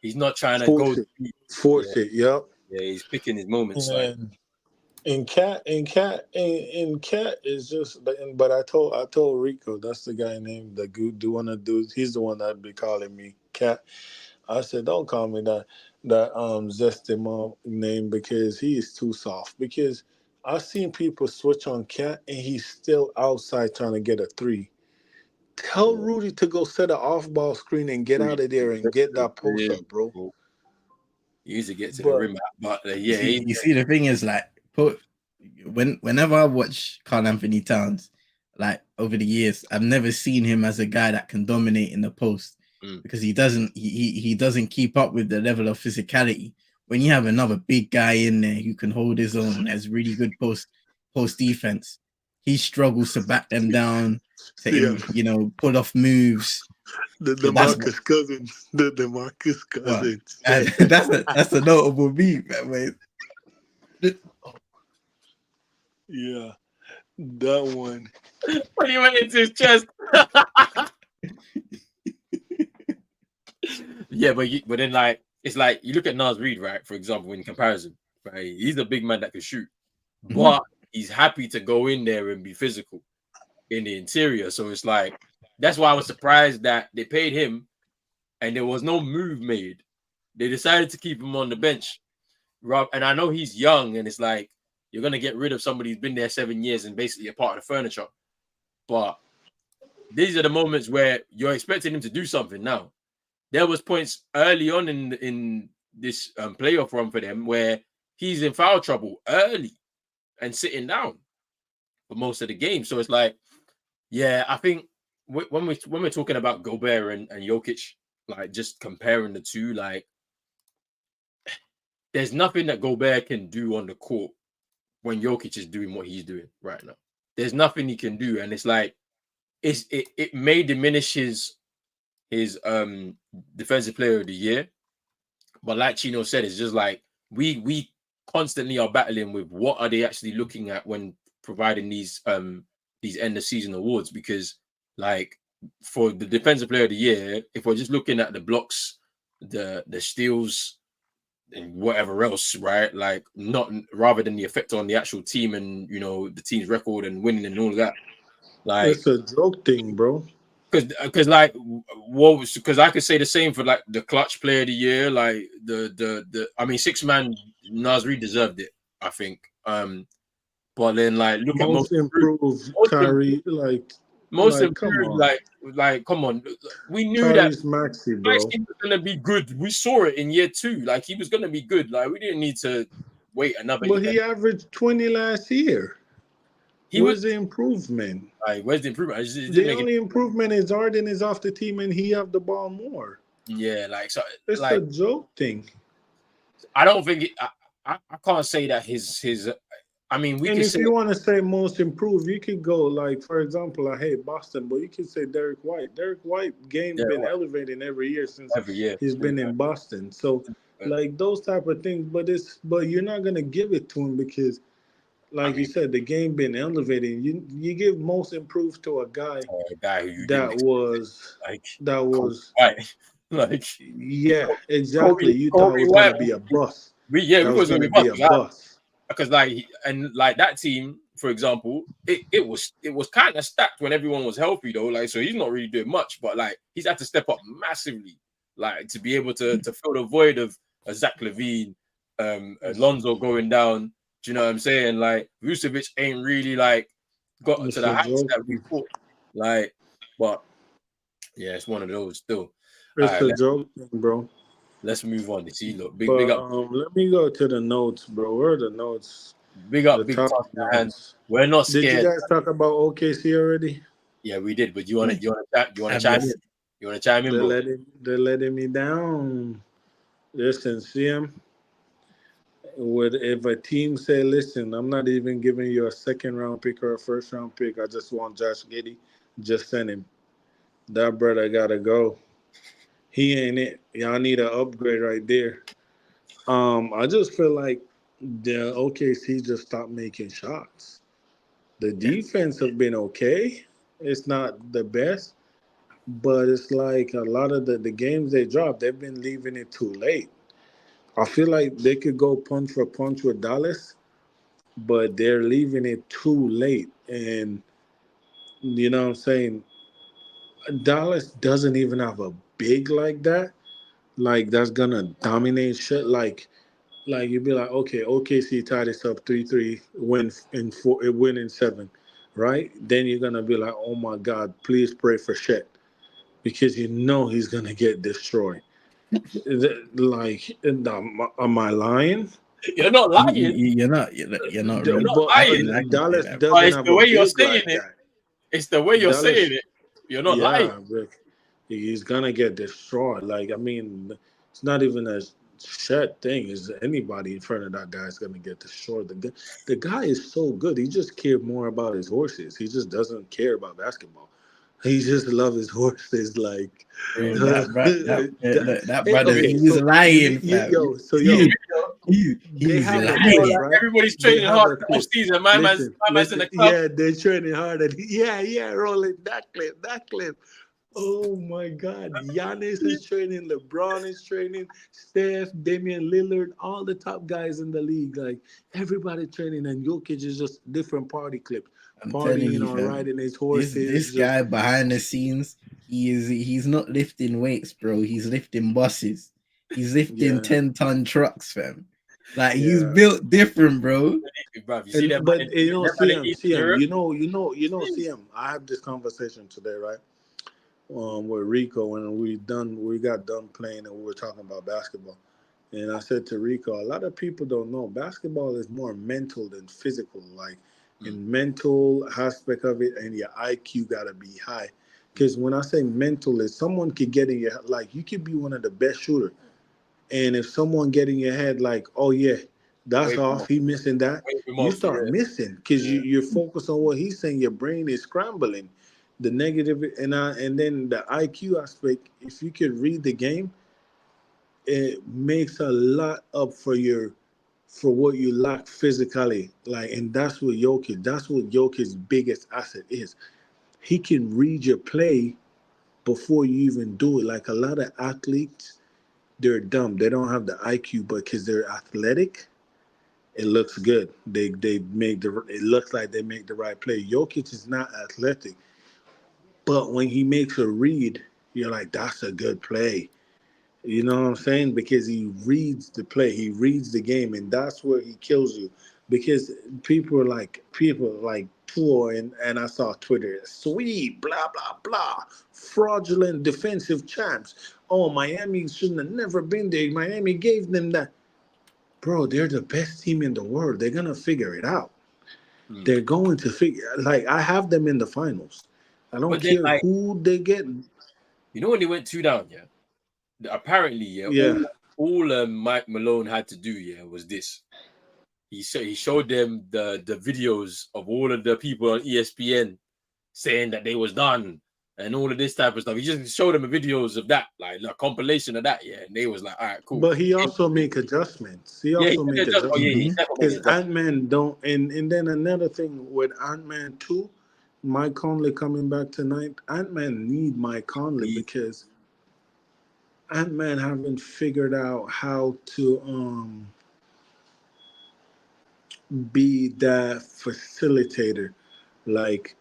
he's not trying to go force it, deep. Yeah, force it. Yep. yeah, he's picking his moments. Like, And cat is just. But I told Rico, that's the guy named the good do wanna do. He's the one that be calling me cat. I said, don't call me that zesty mom name because he is too soft. Because I've seen people switch on cat and he's still outside trying to get a three. Tell yeah, Rudy to go set an off ball screen and get out of there and get that post up, bro. he used to get to the But rim, but You yeah, see, the thing is like, whenever I watch Carl Anthony Towns, like over the years, I've never seen him as a guy that can dominate in the post because he doesn't keep up with the level of physicality. When you have another big guy in there who can hold his own, has really good post defense, he struggles to back them down, yeah, pull off moves. the So that's what. Demarcus Cousins, the Demarcus Well, Cousins. that's a notable beat, man. Yeah, that one. when he went into his chest. Yeah, but then like it's like you look at Nas Reed, right? For example, in comparison, right? He's a big man that can shoot, but he's happy to go in there and be physical in the interior. So it's like that's why I was surprised that they paid him and there was no move made. They decided to keep him on the bench. Rob, and I know he's young, and it's like you're gonna get rid of somebody who's been there 7 years and basically a part of the furniture. But these are the moments where you're expecting him to do something now. There was points early on in this playoff run for them where he's in foul trouble early and sitting down for most of the game. So it's like, yeah, I think when we're talking about Gobert and Jokic, like just comparing the two, like there's nothing that Gobert can do on the court when Jokic is doing what he's doing right now. There's nothing he can do, and it's like it may diminish his defensive player of the year. But like Chino said, it's just like we constantly are battling with what are they actually looking at when providing these end of season awards, because like for the defensive player of the year, if we're just looking at the blocks, the steals and whatever else, right? Like not rather than the effect on the actual team and the team's record and winning and all of that. Like It's a joke thing, bro. because like what was because I could say the same for like the clutch player of the year, like the I mean 6-man Nas Reed deserved it, I think. But then like look at Most improved, most Kyrie. most Come improved, on, like come on, we knew that Tyrese Maxey, bro. Maxey was gonna be good. We saw it in year 2, like he was gonna be good. Like we didn't need to wait another But year. he averaged 20 last year. He was Where's the improvement? like, where's the improvement? It didn't The make it. only improvement is Harden is off the team and he have the ball more. Yeah, like so, It's like a joke thing. I don't think I can't say that his. I mean, we And could if say you want to say most improved, you could go like, for example, I hate Boston, but you could say Derek White. Derek White game yeah, been elevating every year since every year. he's been in Boston. So like those type of things, but you're not gonna give it to him because I like you mean, said, the game been elevating. You give most improved to a guy a guy who you didn't that expect, was like that Kobe was White, like yeah, exactly. You thought it Kobe was White. gonna be a bust. We That thought it was was gonna gonna be be bust a bust. because like and like that team, for example, it was kind of stacked when everyone was healthy though. Like so, he's not really doing much, but like he's had to step up massively, like to be able to fill the void of Zach LaVine, Alonzo going down. Do you know what I'm saying? Like Vucevic ain't really like got to It's the a heights joke. that we thought. Like, but yeah, it's one of those still. All It's right, a joke thing, bro. let's move on. You see, look, big But up, let me go to the notes, bro. Where are the notes? big up, The big top task at hand. notes. We're not Did you scared. guys talk about OKC already? Yeah, we did. But you want to I've chime in? just You want to chime in, bro? They're letting me down. Listen, see him. Would if a team say, "Listen, I'm not even giving you a second round pick or a first round pick. I just want Josh Giddey," just send him. That brother gotta go. He ain't it. Y'all need an upgrade right there. I just feel like the OKC just stopped making shots. The Yeah. defense have been okay. It's not the best, but it's like a lot of the games they dropped, they've been leaving it too late. I feel like they could go punch for punch with Dallas, but they're leaving it too late. And you know what I'm saying? Dallas doesn't even have a big like that. Like that's gonna dominate shit. Like you'd be like, okay, OKC tied us up 3-3, win in four, win in seven, right? Then you're gonna be like, oh my God, please pray for shit because you know he's gonna get destroyed. Like, am I lying? You're not lying. You're not You're really. not But lying. I can say Dallas that. But doesn't it's have the a way you're big saying like it. that. It's the way you're saying Dallas, it. You're not lying. yeah, but he's gonna get destroyed. Like, I mean, it's not even a shed thing. Is anybody in front of that guy is gonna get destroyed? The guy is so good. He just cares more about his horses. He just doesn't care about basketball. He just loves his horses. Like, Bro, that, that hey, brother, okay, he's so lying, fam. yo, He, they he's have a Bro, clip, lying. like, right? everybody's They training have hard a off clip. season. My man's in Listen, the club. listen. Yeah, they're training hard. Yeah, rolling that clip. Oh my God, Giannis is training, LeBron is training, Steph, Damian Lillard, all the top guys in the league. Like everybody training, and Jokic is just different party clips, I'm telling partying you, or fam. riding his This horses. Just guy behind the scenes, he's not lifting weights, bro. He's lifting buses. He's lifting yeah, 10-ton trucks, fam. Like he's yeah. built different, bro. Bro, you see And them man, but you know, them man in Eastern CM, Europe? CM. I have this conversation today, right? With Rico when we got done playing and we were talking about basketball. And I said to Rico, a lot of people don't know basketball is more mental than physical. Like Mm, in mental aspect of it, and your IQ gotta be high. mm. Because when I say mental, is someone could get in your like you could be one of the best shooter, and if someone get in your head like, oh yeah, that's Wait for off, he missing that, wait for you months, yeah. start missing because Yeah. you're focused on what he's saying. Your brain is scrambling, the negative, and then the IQ aspect. If you could read the game, it makes a lot up for what you lack physically. Like, and that's what Jokic. That's what Jokic's biggest asset is. He can read your play before you even do it. Like a lot of athletes, they're dumb. They don't have the IQ, but because they're athletic, it looks good. They make the. It looks like they make the right play. Jokic is not athletic, but when he makes a read, you're like, that's a good play. You know what I'm saying? Because he reads the play, he reads the game, and that's where he kills you. Because people are like poor, and I saw Twitter, sweet, blah blah blah, fraudulent defensive champs. Oh, Miami shouldn't have never been there. Miami gave them that. Bro, they're the best team in the world. They're gonna figure it out. Mm. They're going to figure. Like I have them in the finals. I don't But then, care like, who they get. when they went two down, yeah. Apparently, yeah, Yeah, all Mike Malone had to do, yeah, was this. He showed them the videos of all of the people on ESPN saying that they was done and all of this type of stuff. He just showed them the videos of that, like a compilation of that, yeah. And they was like, all right, cool. but he also make adjustments. He Yeah, he also made make the adjustment. Oh yeah, he adjustments Hmm. definitely made because the adjustment. Ant Man don't. And then another thing with Ant Man two, Mike Conley coming back tonight. Ant Man need Mike Conley because Ant Man haven't figured out how to be that facilitator. Like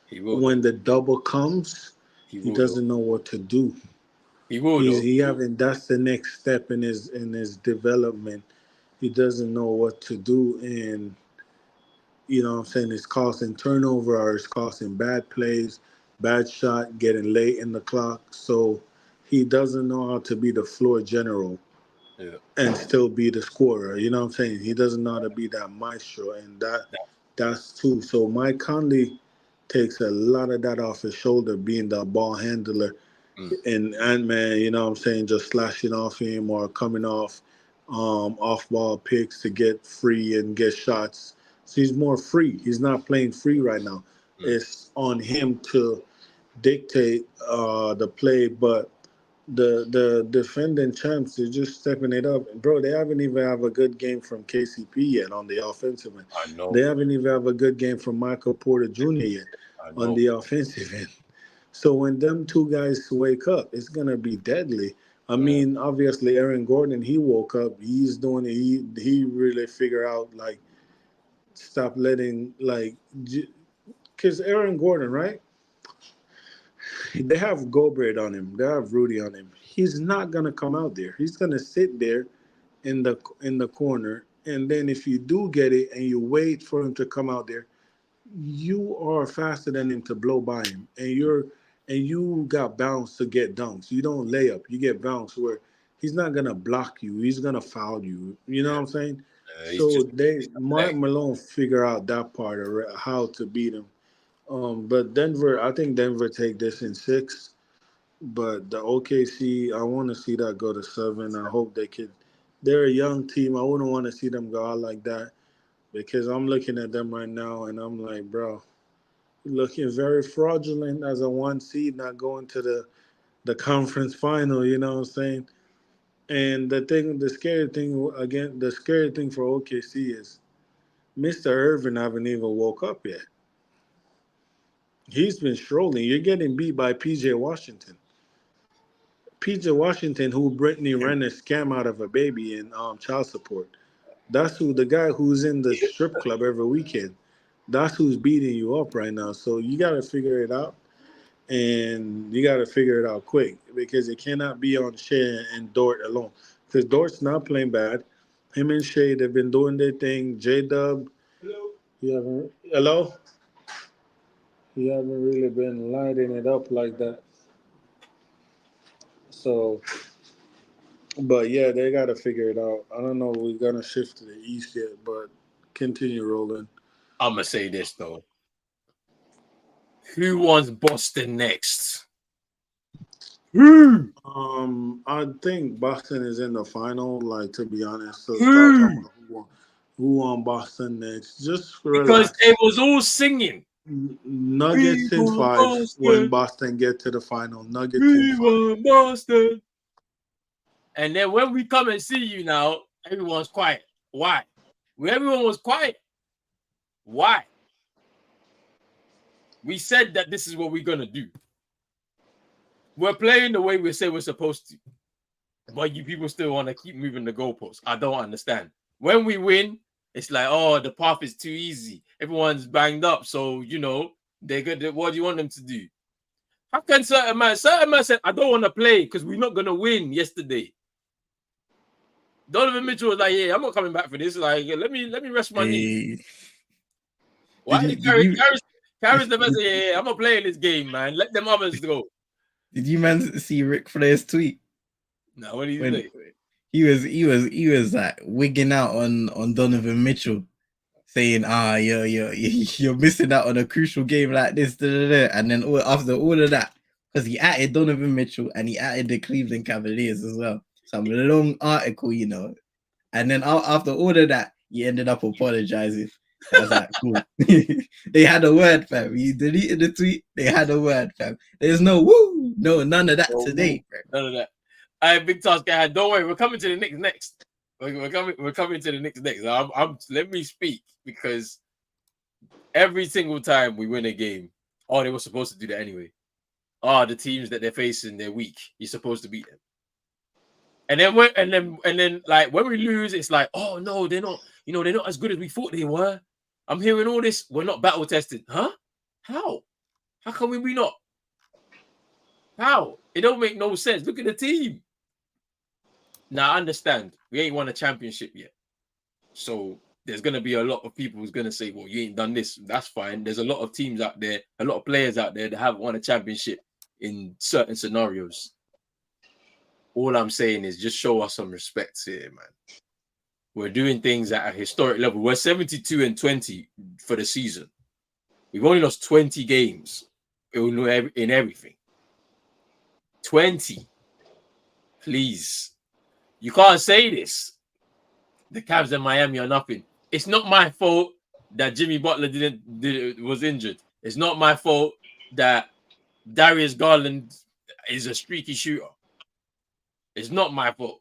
He will when though. the double comes, He he will though. doesn't know what to do. He will though. He haven't. That's the next step in his development. He doesn't know what to do, and you know what I'm saying, it's causing turnover or it's causing bad plays, bad shot, getting late in the clock. So he doesn't know how to be the floor general Yeah. and still be the scorer. You know what I'm saying? He doesn't know how to be that maestro, and that's too. So Mike Conley takes a lot of that off his shoulder, being the ball handler, Mm, and Ant Man, you know what I'm saying, just slashing off him or coming off ball picks to get free and get shots. So he's more free. He's not playing free right now. mm. It's on him to dictate the play, but the defending champs, they're just stepping it up. Bro, they haven't even have a good game from KCP yet on the offensive end. I know, They haven't even have a good game from Michael Porter Jr. yet I on know. the offensive end. So when them two guys wake up, it's gonna be deadly. I Yeah, mean, obviously Aaron Gordon, he woke up. He's doing it. He really figure out like stop letting like because Aaron Gordon, right? They have Gobert on him. They have Rudy on him. He's not gonna come out there. He's gonna sit there in the corner. And then if you do get it and you wait for him to come out there, you are faster than him to blow by him, and you got bounce to get dunks. You don't lay up. You get bounce where he's not gonna block you. He's gonna foul you. You know what I'm saying? he's So just they Mark like, Malone figure out that part of how to beat him. But Denver, I think Denver take this in 6. But the OKC, I want to see that go to 7. I hope they could. They're a young team. I wouldn't want to see them go out like that because I'm looking at them right now and I'm like, bro, looking very fraudulent as a 1 seed, not going to the conference final. You know what I'm saying? And the scary thing for OKC is Mr. Irvin haven't even woke up yet. He's been strolling. You're getting beat by PJ Washington. PJ Washington, who Brittany ran a scam out of a baby in child support. That's who the guy who's in the strip club every weekend. That's who's beating you up right now. So you got to figure it out, and you got to figure it out quick because it cannot be on Shea and Dort alone. Because Dort's not playing bad. Him and Shea, they've been doing their thing. J Dub, you haven't. Hello. You haven't really been lighting it up like that. So, but yeah, they got to figure it out. I don't know if we're gonna shift to the East yet, but continue rolling. I'm gonna say this though. Who wants Boston next? Who? I think Boston is in the final. Like to be honest, so start talking Who? about who won Boston next. Just Because relax. it was all singing. We Nuggets in want 5 when Boston. Boston get to the final. Nuggets in We 5. want Boston. And then when we come and see you now, everyone's quiet. Why? When everyone was quiet. Why? We said that this is what we're gonna do. We're playing the way we say we're supposed to. But you people still want to keep moving the goalposts. I don't understand. When we win, it's like, oh, the path is too easy. Everyone's banged up. So, they're good. What do you want them to do? How can certain man said, I don't want to play because we're not going to win yesterday. Donovan Mitchell was like, yeah, I'm not coming back for this. Like, let me rest my knee. Hey, Why did Carrie's the best? did, Yeah, I'm not playing this game, man. Let them others go. did you man see Ric Flair's tweet Now, what do you when say? he was like wigging out on Donovan Mitchell, saying, you're missing out on a crucial game like this, da, da, da. And then after all of that, because he added Donovan Mitchell and he added the Cleveland Cavaliers as well. Some long article, And then after all of that, he ended up apologizing. I was like, cool. They had a word, fam. He deleted the tweet. They had a word, fam. There's no woo, no none of that today, fam. None of that. All right, big task ahead. Don't worry, we're coming to the Knicks next. We're coming to the Knicks next. Let me speak because every single time we win a game, they were supposed to do that anyway. The teams that they're facing, they're weak. You're supposed to beat them. And then like when we lose, it's like, oh no, they're not, they're not as good as we thought they were. I'm hearing all this. We're not battle tested. Huh? How? How come we not? How? It don't make no sense. Look at the team. Now I understand we ain't won a championship yet. So there's gonna be a lot of people who's gonna say, well, you ain't done this. That's fine. There's a lot of teams out there, a lot of players out there that have won a championship in certain scenarios. All I'm saying is just show us some respect here, man. We're doing things at a historic level. We're 72-20 for the season. We've only lost 20 games in everything. 20. Please. You can't say this. The Cavs and Miami are nothing. It's not my fault that Jimmy Butler was injured. It's not my fault that Darius Garland is a streaky shooter. It's not my fault.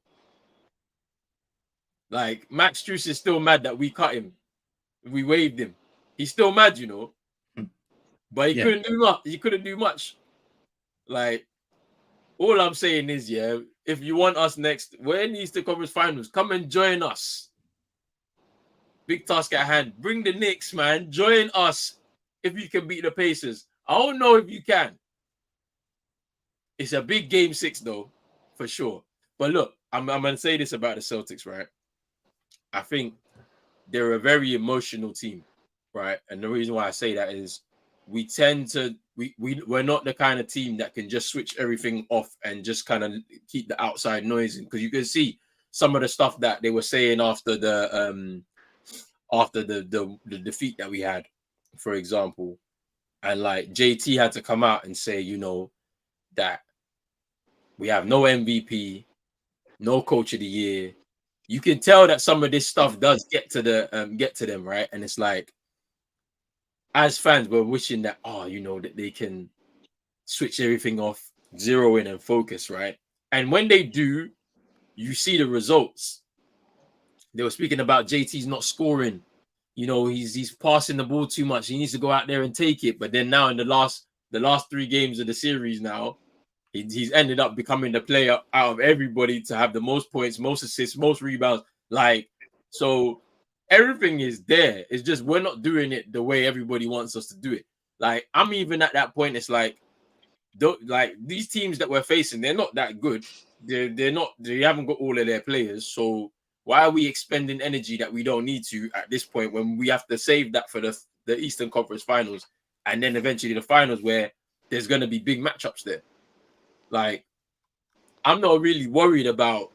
Like, Max Strus is still mad that we cut him. We waived him. He's still mad, you know. But he couldn't do much. He couldn't do much. Like, all I'm saying is, yeah, if you want us next, we're in the Eastern Conference Finals. Come and join us. Big task at hand. Bring the Knicks, man. Join us if you can beat the Pacers. I don't know if you can. It's a big game 6, though, for sure. But look, I'm going to say this about the Celtics, right? I think they're a very emotional team, right? And the reason why I say that is we tend to, we're not the kind of team that can just switch everything off and just kind of keep the outside noise in. Because you can see some of the stuff that they were saying after the defeat that we had, for example. And like JT had to come out and say, you know, that we have no MVP, no coach of the year. You can tell that some of this stuff does get to them, right? And it's like, as fans, we're wishing that, you know, that they can switch everything off, zero in and focus, right? And when they do, you see the results. They were speaking about JT's not scoring. You know, he's passing the ball too much. He needs to go out there and take it. But then now in the last 3 games of the series now, he's ended up becoming the player out of everybody to have the most points, most assists, most rebounds. Like, so everything is there. It's just we're not doing it the way everybody wants us to do it. Like, I'm even at that point. It's like these teams that we're facing, they're not that good. They're not. They haven't got all of their players. So why are we expending energy that we don't need to at this point when we have to save that for the Eastern Conference Finals and then eventually the finals where there's going to be big matchups there? Like, I'm not really worried about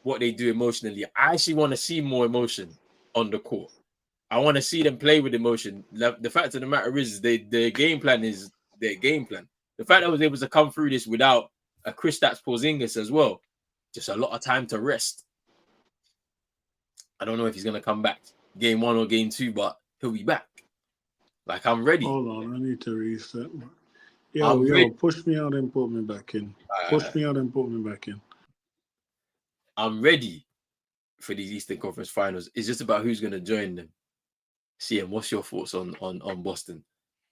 what they do emotionally. I actually want to see more emotion on the court. I want to see them play with emotion. The fact of the matter is, their game plan is their game plan. The fact that I was able to come through this without a Kristaps Porzingis as well, just a lot of time to rest. I don't know if he's going to come back game 1 or game 2, but he'll be back. Like, I'm ready. Hold on, I need to reset. Yo, push me out and put me back in. Push me out and put me back in. I'm ready for these Eastern Conference Finals. It's just about who's going to join them. CM, what's your thoughts on Boston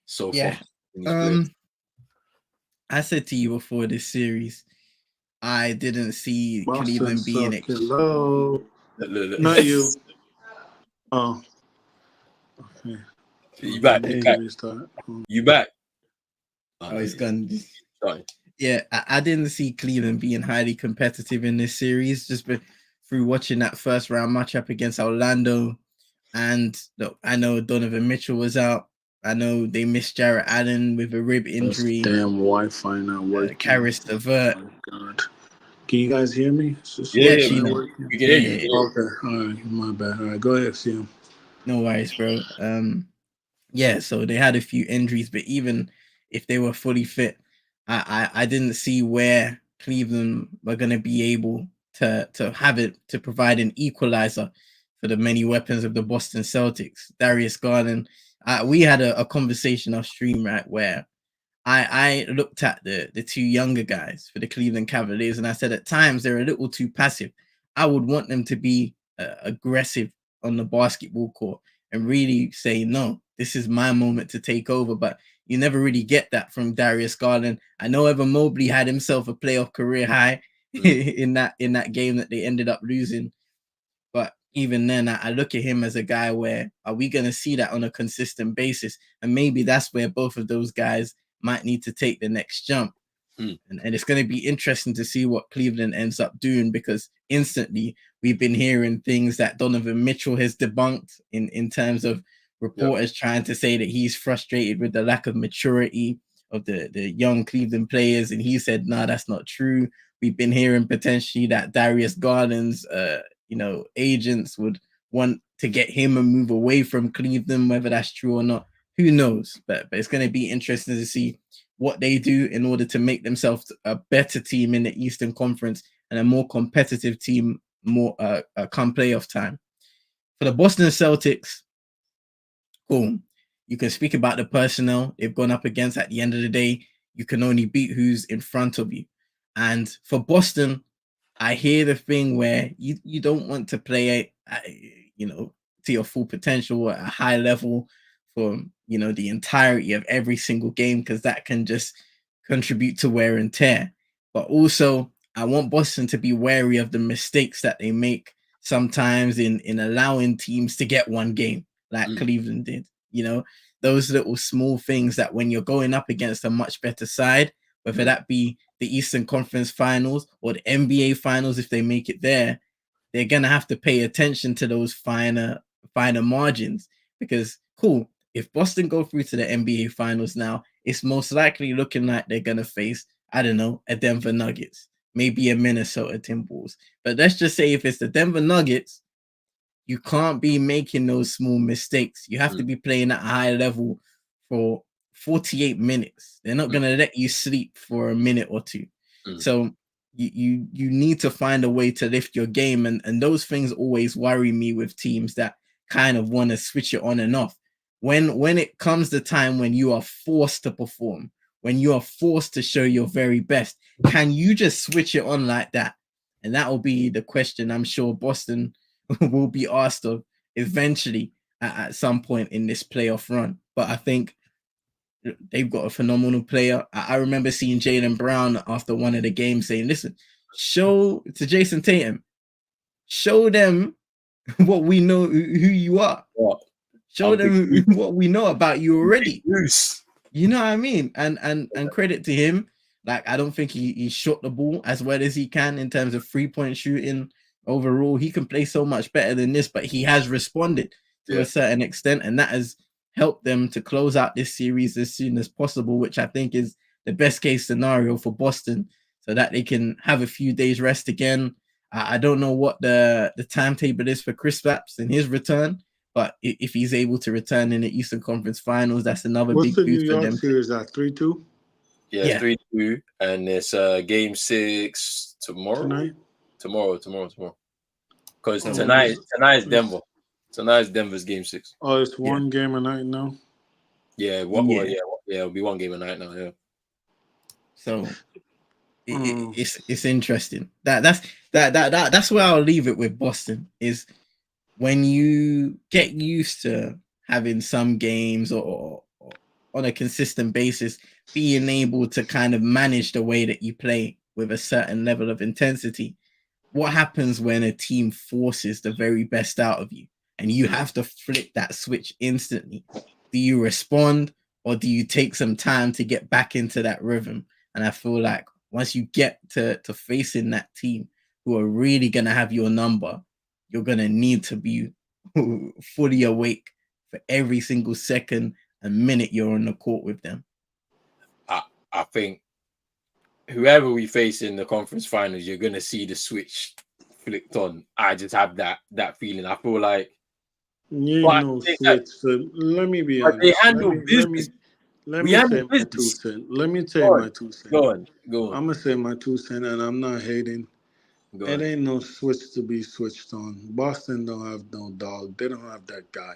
so far? I said to you before this series, I didn't see Boston Cleveland being it. Hello. Not you. Oh. Okay. You back? You back? Oh, it's gone. Yeah, I didn't see Cleveland being highly competitive in this series just through watching that first round matchup against Orlando. And look, I know Donovan Mitchell was out. I know they missed Jarrett Allen with a rib injury. That's damn Wi-Fi not working. Karis LeVert. Oh, God. Can you guys hear me? Yeah, we can hear you. Okay, all right, my bad. All right, go ahead, Sam. No worries, bro. Yeah, so they had a few injuries, but even if they were fully fit, I didn't see where Cleveland were going to be able to have it to provide an equalizer for the many weapons of the Boston Celtics. Darius Garland, we had a conversation off stream, right, where I looked at the 2 younger guys for the Cleveland Cavaliers, and I said at times they're a little too passive. I would want them to be aggressive on the basketball court and really say, no, this is my moment to take over. But you never really get that from Darius Garland. I know Evan Mobley had himself a playoff career high in that game that they ended up losing. But even then, I look at him as a guy where are we going to see that on a consistent basis? And maybe that's where both of those guys might need to take the next jump. And it's going to be interesting to see what Cleveland ends up doing, because instantly we've been hearing things that Donovan Mitchell has debunked in terms of reporters trying to say that he's frustrated with the lack of maturity of the young Cleveland players. And he said, no, that's not true. We've been hearing potentially that Darius Garland's agents would want to get him a move away from Cleveland, whether that's true or not. Who knows? But it's going to be interesting to see what they do in order to make themselves a better team in the Eastern Conference and a more competitive team more come playoff time. For the Boston Celtics, cool. You can speak about the personnel they've gone up against. At the end of the day, you can only beat who's in front of you. And for Boston, I hear the thing where you don't want to play to your full potential at a high level for the entirety of every single game, because that can just contribute to wear and tear. But also, I want Boston to be wary of the mistakes that they make sometimes in allowing teams to get one game, like Cleveland did. Those little small things that when you're going up against a much better side, whether that be the Eastern Conference Finals or the NBA Finals, if they make it there, they're gonna have to pay attention to those finer margins. Because if Boston go through to the NBA Finals now, it's most likely looking like they're gonna face, I don't know, a Denver Nuggets, maybe a Minnesota Timberwolves. But let's just say if it's the Denver Nuggets, you can't be making those small mistakes. You have to be playing at a high level for 48 minutes. They're not gonna let you sleep for a minute or two. So you need to find a way to lift your game, and those things always worry me with teams that kind of want to switch it on and off. When it comes the time when you are forced to perform, when you are forced to show your very best, can you just switch it on like that? And that will be the question I'm sure Boston will be asked of eventually at some point in this playoff run. But I think they've got a phenomenal player. I remember seeing Jaylen Brown after one of the games saying, listen, show to Jason Tatum, show them what we know who you are. Show them what we know about you already. You know what I mean? And credit to him. Like, I don't think he shot the ball as well as he can in terms of 3-point shooting. Overall, he can play so much better than this, but he has responded to a certain extent, and that has helped them to close out this series as soon as possible, which I think is the best case scenario for Boston, so that they can have a few days rest again. I don't know what the timetable is for Kristaps in his return, but if he's able to return in the Eastern Conference Finals, that's another big boost for them. What's the New York series at 3-2? Yeah, 3-2, and it's game 6 tomorrow. Tonight? Tomorrow. Because tonight is Denver. Tonight is Denver's game 6. Oh, it's one game a night now? Yeah, it'll be one game a night now, yeah. So it's interesting. That's where I'll leave it with Boston, is when you get used to having some games or on a consistent basis, being able to kind of manage the way that you play with a certain level of intensity. What happens when a team forces the very best out of you and you have to flip that switch instantly? Do you respond, or do you take some time to get back into that rhythm? And I feel like once you get to facing that team who are really going to have your number, you're going to need to be fully awake for every single second and minute you're on the court with them. I think whoever we face in the conference finals, you're going to see the switch flicked on. I just have that feeling. I feel like switch. So let me be honest. They handle business. Let me say my 2 cents. Let me say my 2 cents. Go on. I'm gonna say my 2 cents, and I'm not hating. It ain't no switch to be switched on. Boston don't have no dog. They don't have that guy.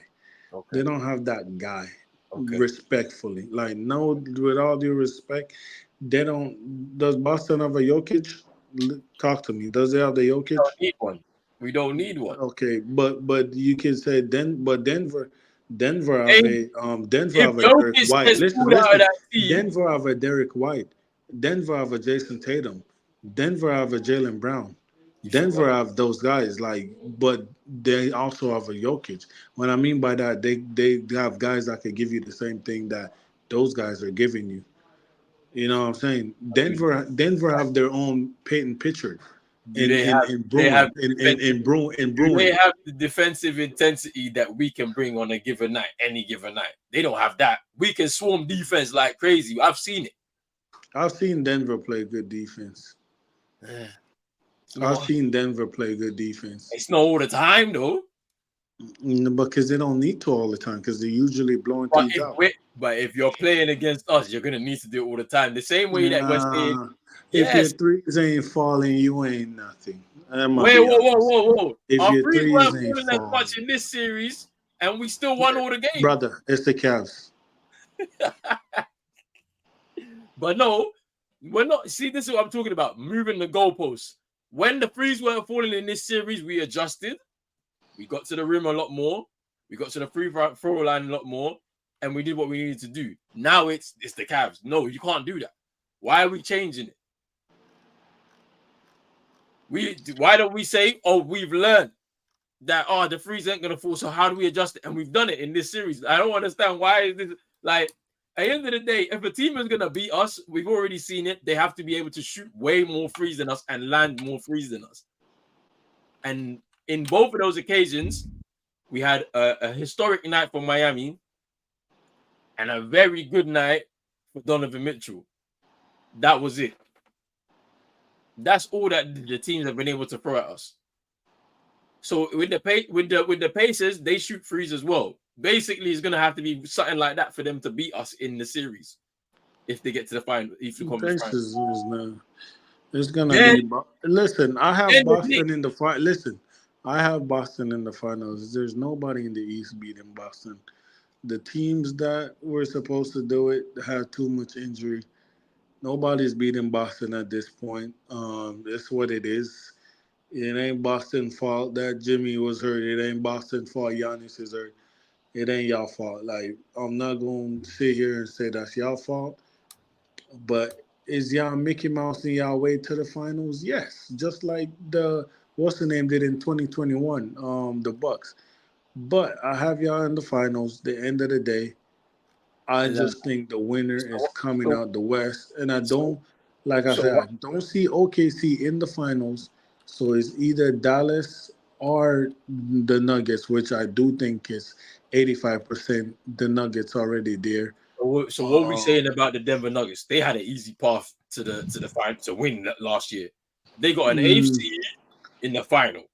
Okay. They don't have that guy. Okay. Respectfully, like, no, with all due respect, they don't. Does Boston have a Jokic? Talk to me. Does they have the Jokic? We don't need one. Okay, but you can say Denver have a Derek White. Listen. Denver have a Derek White. Denver have a Jason Tatum. Denver have a Jaylen Brown. Denver have those guys, but they also have a Jokic. What I mean by that, they have guys that can give you the same thing that those guys are giving you. You know what I'm saying? Denver have their own Peyton Pritchard. Do they have the defensive intensity that we can bring on a given night, any given night? They don't have that. We can swarm defense like crazy. I've seen it. I've seen Denver play good defense. I've seen Denver play good defense. It's not all the time, though. Because they don't need to all the time, because they're usually blowing things out. But if you're playing against us, you're going to need to do it all the time. The same way that we're saying... If your threes ain't falling, you ain't nothing. Whoa. If our your threes weren't ain't falling as much in this series, and we still won all the games. Brother, it's the Cavs. But no, we're not. See, this is what I'm talking about. Moving the goalposts. When the threes weren't falling in this series, we adjusted. We got to the rim a lot more. We got to the free throw line a lot more, and we did what we needed to do. Now it's the Cavs. No, you can't do that. Why are we changing it? Why don't we say, oh, we've learned that the threes ain't gonna fall. So how do we adjust it? And we've done it in this series. I don't understand why is this like. At the end of the day, if a team is gonna beat us, we've already seen it. They have to be able to shoot way more threes than us and land more threes than us. And in both of those occasions, we had a historic night for Miami and a very good night for Donovan Mitchell. That was it. That's all that the teams have been able to throw at us. So with the Pacers, they shoot threes as well. Basically, it's gonna have to be something like that for them to beat us in the series if they get to the final. If the conference Pacers final. is not. It's gonna Then, be. Listen, I have then the Boston Knicks. in the final. Listen, I have Boston in the finals. There's nobody in the East beating Boston. The teams that were supposed to do it had too much injury. Nobody's beating Boston at this point. It's what it is. It ain't Boston's fault that Jimmy was hurt. It ain't Boston's fault Giannis is hurt. It ain't y'all fault. Like, I'm not going to sit here and say that's y'all fault. But is y'all Mickey Mouse and y'all way to the finals? Yes. Just like the what's the name did in 2021, the Bucks. But I have y'all in the finals. The end of the day, I just think the winner is coming So, out the West, and I so, don't, like I so said, what? I don't see OKC in the finals. So it's either Dallas or the Nuggets, which I do think is 85% the Nuggets already there. So what are we Um, saying about the Denver Nuggets? They had an easy path to the final to win last year. They got an eighth mm, seed in the final.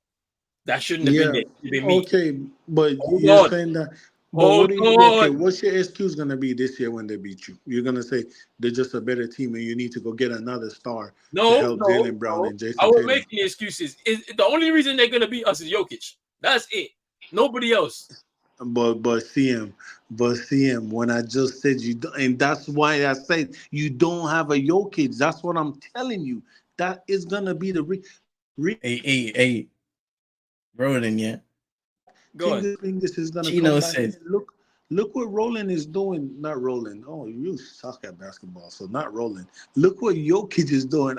That shouldn't have been yeah, there. They meet. okay, but Hold you're on, saying that. But hold what do you? Okay, on. what's your excuse gonna be this year when they beat you? You're gonna say they're just a better team, and you need to go get another star to No, help no, Jalen Brown no. and I Jason won't Tatum. make any excuses. The only reason they're gonna beat us is Jokic. That's it. Nobody else. But CM, when I just said you, and that's why I said you don't have a Jokic. That's what I'm telling you. That is gonna be the Hey, Roland, yeah. Go on. Tingus is gonna come Chino back in. said, Look what Roland is doing. Not Roland. Oh, you suck at basketball, so not Roland. Look what Jokic is doing.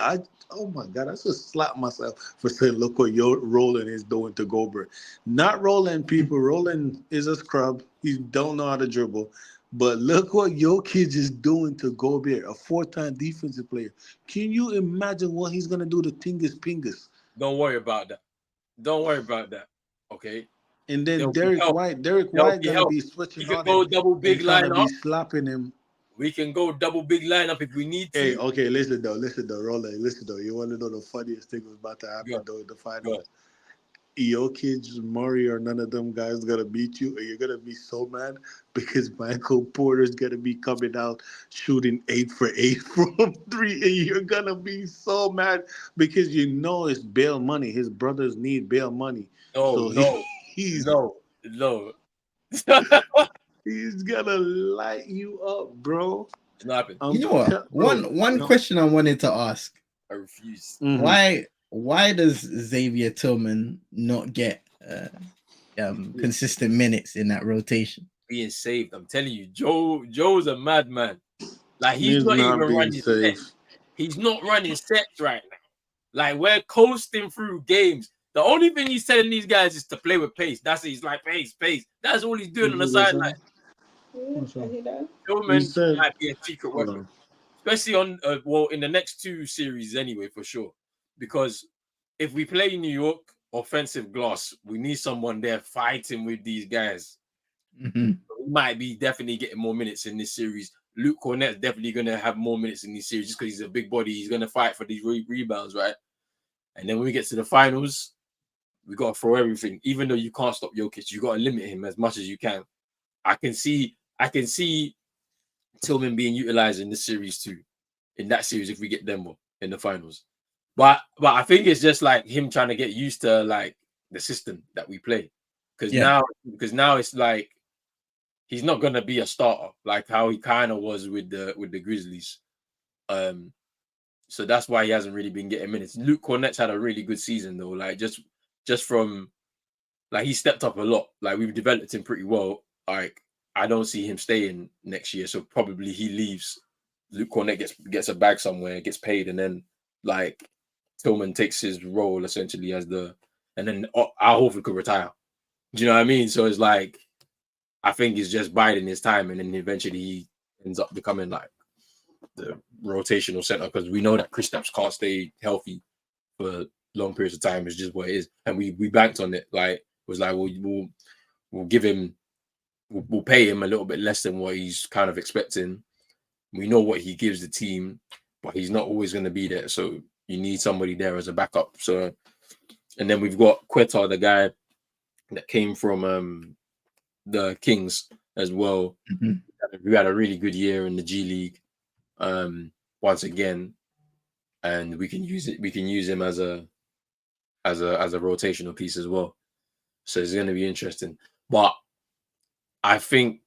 Oh my god, I just slapped myself for saying look what Roland is doing to Gobert. Not Roland, people. Roland is a scrub. He don't know how to dribble. But look what Jokic is doing to Gobert, a four-time defensive player. Can you imagine what he's gonna do to Tingus Pingus? Don't worry about that. Don't worry about that. Okay. And then There'll be help. Derek There'll White be gonna help. be We switching can on him go double big and trying to be lineup. slapping him. We can go double big lineup if we need Hey, to. okay, listen though, Roland, listen though. You want to know the funniest thing was about to happen Good. though in the Good. finals? Jokic, Murray, or none of them guys gonna beat you, and you're gonna be so mad because Michael Porter's gonna be coming out shooting 8 for 8 from three, and you're gonna be so mad because you know it's bail money. His brothers need bail money, No, so no, he's no. he's gonna light you up, bro. It's not happening. you know what? Bro. One No. question I wanted to ask. I refuse. Mhm. Why does Xavier Tillman not get consistent minutes in that rotation? Being saved. I'm telling you, Joe's a madman. Like he's He's not even not being running sets. safe. He's not running sets right now. Like we're coasting through games. The only thing he's telling these guys is to play with pace. That's it. He's like pace. That's all he's doing Did on the you go sideline. say? What's wrong? You Tillman said, might be a secret hold weapon, on. especially on in the next two series anyway, for sure. Because if we play New York offensive glass, we need someone there fighting with these guys. Mm-hmm. He might be definitely getting more minutes in this series. Luke Cornett's definitely going to have more minutes in this series just because he's a big body. He's going to fight for these rebounds, right? And then when we get to the finals, we got to throw everything. Even though you can't stop Jokic, you got to limit him as much as you can. I can see Tillman being utilized in this series too. In that series, if we get them in the finals. But I think it's just like him trying to get used to like the system that we play. Because now it's like he's not gonna be a starter like how he kind of was with the Grizzlies. So that's why he hasn't really been getting minutes. Luke Cornett's had a really good season though. Like just from like he stepped up a lot. Like we've developed him pretty well. Like I don't see him staying next year. So probably he leaves. Luke Cornett gets a bag somewhere, gets paid, and then like Tillman takes his role essentially as and then Al Horford could retire. Do you know what I mean? So it's like I think he's just biding his time, and then eventually he ends up becoming like the rotational center because we know that Kristaps can't stay healthy for long periods of time. It's just what it is, and we banked on it. Like it was like we'll give him, we'll pay him a little bit less than what he's kind of expecting. We know what he gives the team, but he's not always going to be there. So you need somebody there as a backup. So, and then we've got Quetta, the guy that came from the Kings as well. Mm-hmm. We had a really good year in the G League once again, and we can use it. We can use him as a rotational piece as well. So it's going to be interesting. But I think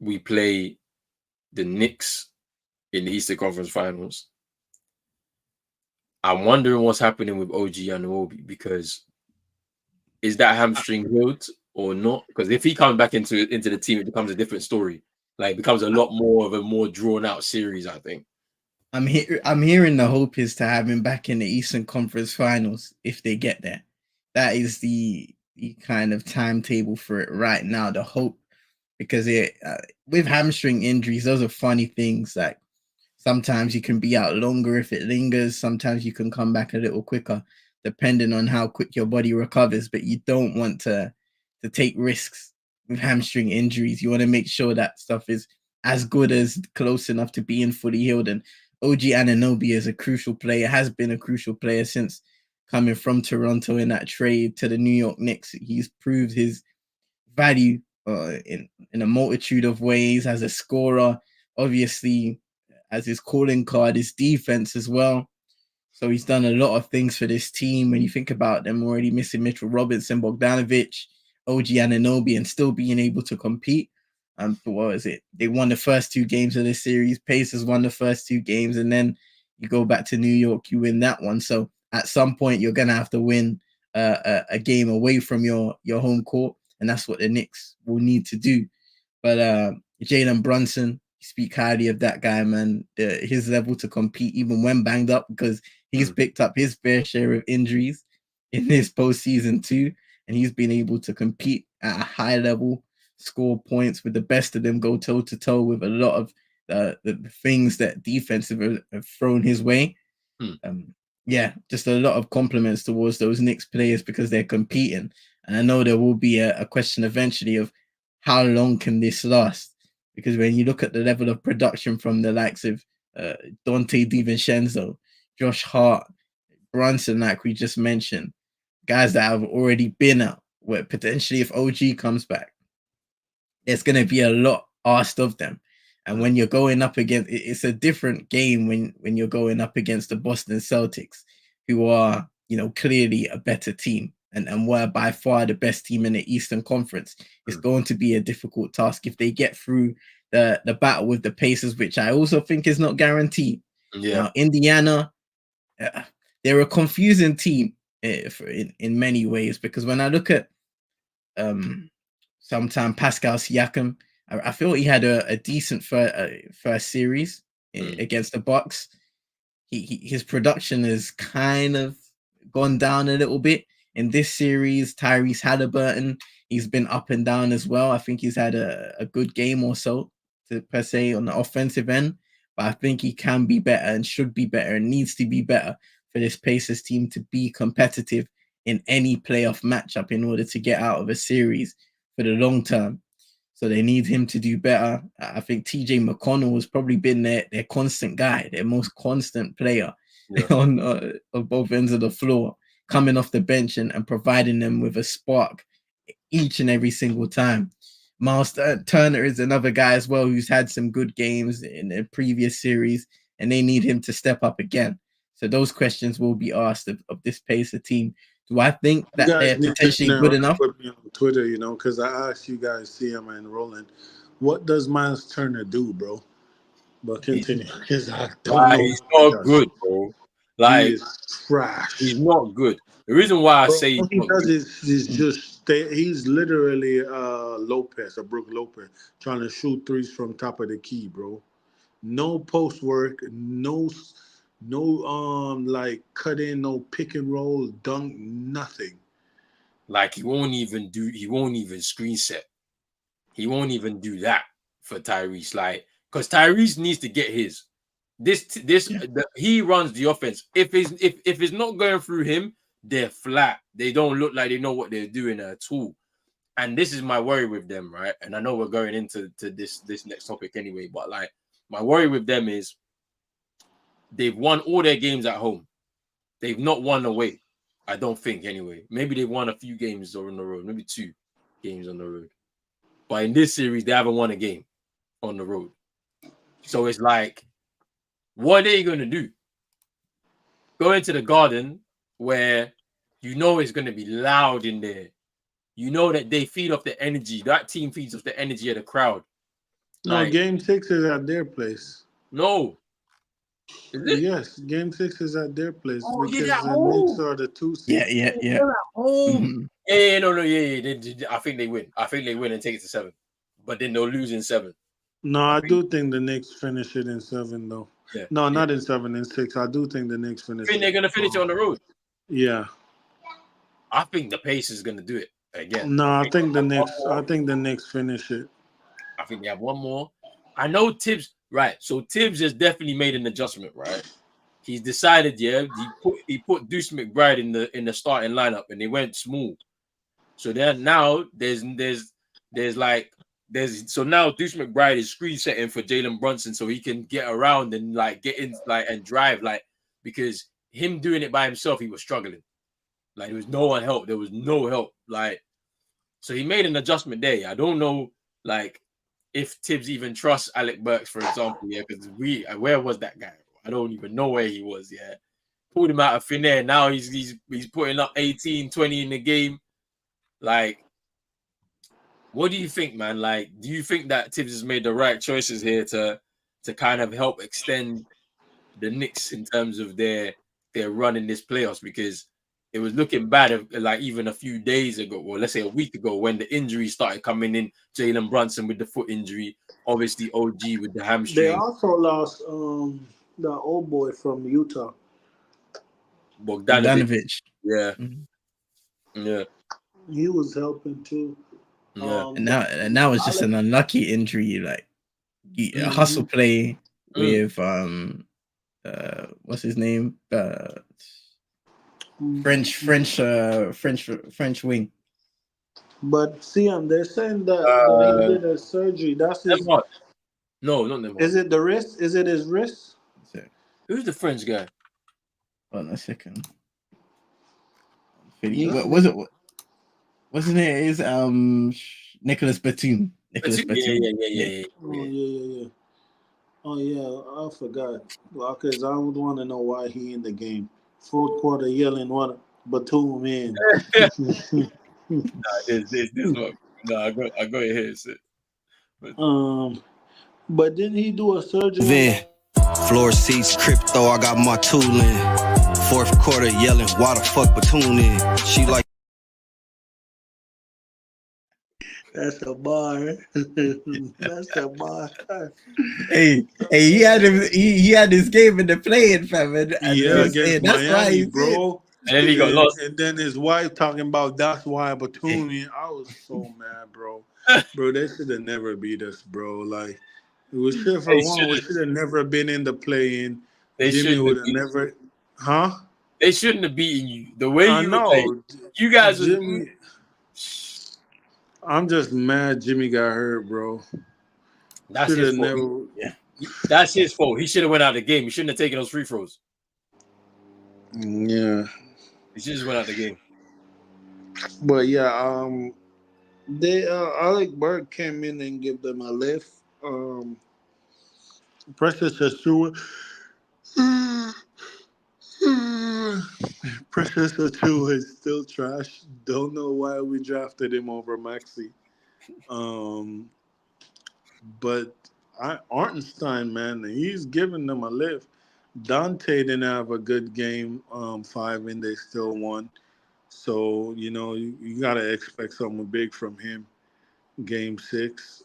we play the Knicks in the Eastern Conference Finals. I'm wondering what's happening with OG Anunoby because is that hamstring healed or not? Because if he comes back into the team, it becomes a different story. Like it becomes a lot more of a more drawn out series, I think. I'm hearing the hope is to have him back in the Eastern Conference Finals if they get there. That is the kind of timetable for it right now. The hope, because with hamstring injuries, those are funny things. Like sometimes you can be out longer if it lingers. Sometimes you can come back a little quicker, depending on how quick your body recovers. But you don't want to take risks with hamstring injuries. You want to make sure that stuff is as good as close enough to being fully healed. And OG Anunoby is a crucial player, has been a crucial player since coming from Toronto in that trade to the New York Knicks. He's proved his value in a multitude of ways as a scorer, obviously as his calling card, his defense as well. So he's done a lot of things for this team. When you think about them already missing Mitchell Robinson, Bogdanovic, OG Anunoby, and still being able to compete. What was it? They won the first 2 games of this series. Pacers won the first 2 games, and then you go back to New York, you win that one. So at some point, you're gonna have to win a game away from your home court, and that's what the Knicks will need to do. But Jalen Brunson, speak highly of that guy, man. His level to compete, even when banged up, because he's picked up his fair share of injuries in this postseason too, and he's been able to compete at a high level, score points with the best of them, go toe to toe with a lot of the things that defense have thrown his way. Yeah, just a lot of compliments towards those Knicks players because they're competing. And I know there will be a question eventually of how long can this last? Because when you look at the level of production from the likes of Dante DiVincenzo, Josh Hart, Brunson, like we just mentioned, guys that have already been out, where potentially if OG comes back, there's going to be a lot asked of them. And when you're going up against, it's a different game when you're going up against the Boston Celtics, who are, clearly a better team and were by far the best team in the Eastern Conference. It's going to be a difficult task if they get through the battle with the Pacers, which I also think is not guaranteed. Yeah. Now, Indiana, they're a confusing team in many ways, because when I look at sometime Pascal Siakam, I feel he had a decent first series against the Bucks. His production has kind of gone down a little bit in this series. Tyrese Halliburton, he's been up and down as well. I think he's had a good game or so per se on the offensive end, but I think he can be better and should be better and needs to be better for this Pacers team to be competitive in any playoff matchup in order to get out of a series for the long term. So they need him to do better. I think TJ McConnell has probably been their constant guy, their most constant player on both ends of the floor, coming off the bench and providing them with a spark each and every single time. Miles Turner is another guy as well who's had some good games in the previous series, and they need him to step up again. So those questions will be asked of this Pacer team. Do I think that they're potentially good enough? Put me on Twitter, because I asked you guys, CM and Roland, what does Miles Turner do, bro? But continue, because I don't Like, know he's what he not does. good, bro. He Like, is trash. he's not good. The reason why I Bro, say he's all he not does good, is just stay. He's literally Lopez, a Brook Lopez, trying to shoot threes from top of the key, bro. No post work, no like cut in, no pick and roll, dunk, nothing. like he won't even screen set. He won't even do that for Tyrese. Like, because Tyrese needs to get his. He runs the offense. If it's not going through him, they're flat. They don't look like they know what they're doing at all. And this is my worry with them, right? And I know we're going into this next topic anyway, but like my worry with them is they've won all their games at home. They've not won away. I don't think anyway. Maybe they've won a few games on the road, maybe 2 games on the road. But in this series, they haven't won a game on the road. So it's like, what are they going to do? Go into the Garden where you know it's going to be loud in there. You know that they feed off the energy. That team feeds off the energy of the crowd. No, Like, game 6 is at their place. no. Is it? Yes, game 6 is at their place Oh, yeah, because they're at the Knicks home. are the 2 Yeah, seed. yeah, yeah. They're at home. Mhm. Yeah, no, yeah. I think they win. I think they win and take it to 7. But then they'll lose in 7. No, I I think, do think the Knicks finish it in 7, though. yeah. No, Yeah. not in 7, in 6. I do think the Knicks I finish think it. they're going to finish it on the road. Yeah. I think the pace is going to do it again. No, I think the One Knicks. more. I think the Knicks finish it. I think they have one more. I know Tibbs, right? So Tibbs has definitely made an adjustment, right? He's decided, yeah. He put Deuce McBride in the starting lineup, and they went small. So then now so now Deuce McBride is screen setting for Jalen Brunson so he can get around and like get in like and drive like because him doing it by himself he was struggling. Like there was no one help. There was no help. Like so he made an adjustment there. I don't know like if Tibbs even trusts Alec Burks, for example, yeah, because where was that guy? I don't even know where he was, yeah. Pulled him out of thin air. Now he's putting up 18, 20 in the game. Like, what do you think, man? Like, do you think that Tibbs has made the right choices here to kind of help extend the Knicks in terms of their run in this playoffs? Because it was looking bad, like even a few days ago, or let's say a week ago, when the injuries started coming in. Jalen Brunson with the foot injury, obviously OG with the They hamstring, also lost the old boy from Utah. Bogdanovic. Bogdanovic. Yeah, Mhm. yeah, He was helping too. yeah. And that was just Alec, an unlucky injury, like a hustle mhm. play Mm. with what's his name? French wing. But see, they're saying that he Uh, did a surgery. That's his. Nemhard. No, not Nemhard. Is it the wrist? Is it his wrist? So, Who's the French guy? hold on a second. He What said, was it? Wasn't it? Is Nicholas Batum? Nicholas Yeah, Batum. yeah. oh yeah. Oh yeah, I forgot. Well, because I would want to know why he in the game. Fourth quarter yelling what Batum in. This one. No, I got it here. So, but, But didn't he do a surgery on Vin, floor seats, crypto, I got my tool in. Fourth quarter yelling, why the fuck Batum in? She like. That's a bar. That's a bar. Hey, he had his game in the playing, fam, and we Yeah, were saying against that's why Miami, he's in. bro. and then he got lost. And then his wife talking about that's why Batum. I was so mad, bro. Bro, they should have never beat us, bro. Like, it was shit for They one. We shouldn't. should have never been in the play-in. They Jimmy shouldn't would have have beat. never, huh? They shouldn't have beaten you. The way I you were like, know, you guys was. Jimmy. I'm just mad Jimmy got hurt, bro. That's Should his have fault. never. That's his fault. He should have went out of the game. He shouldn't have taken those free throws. Yeah, He should just went out the game. but yeah, they Alec Burke came in and gave them a lift. Precious Achua. Precious Achua is still trash. Don't know why we drafted him over Maxi. Um, but Artenstein, man, he's giving them a lift. Dante didn't have a good game, 5, and they still won. So you gotta expect something big from him. Game 6.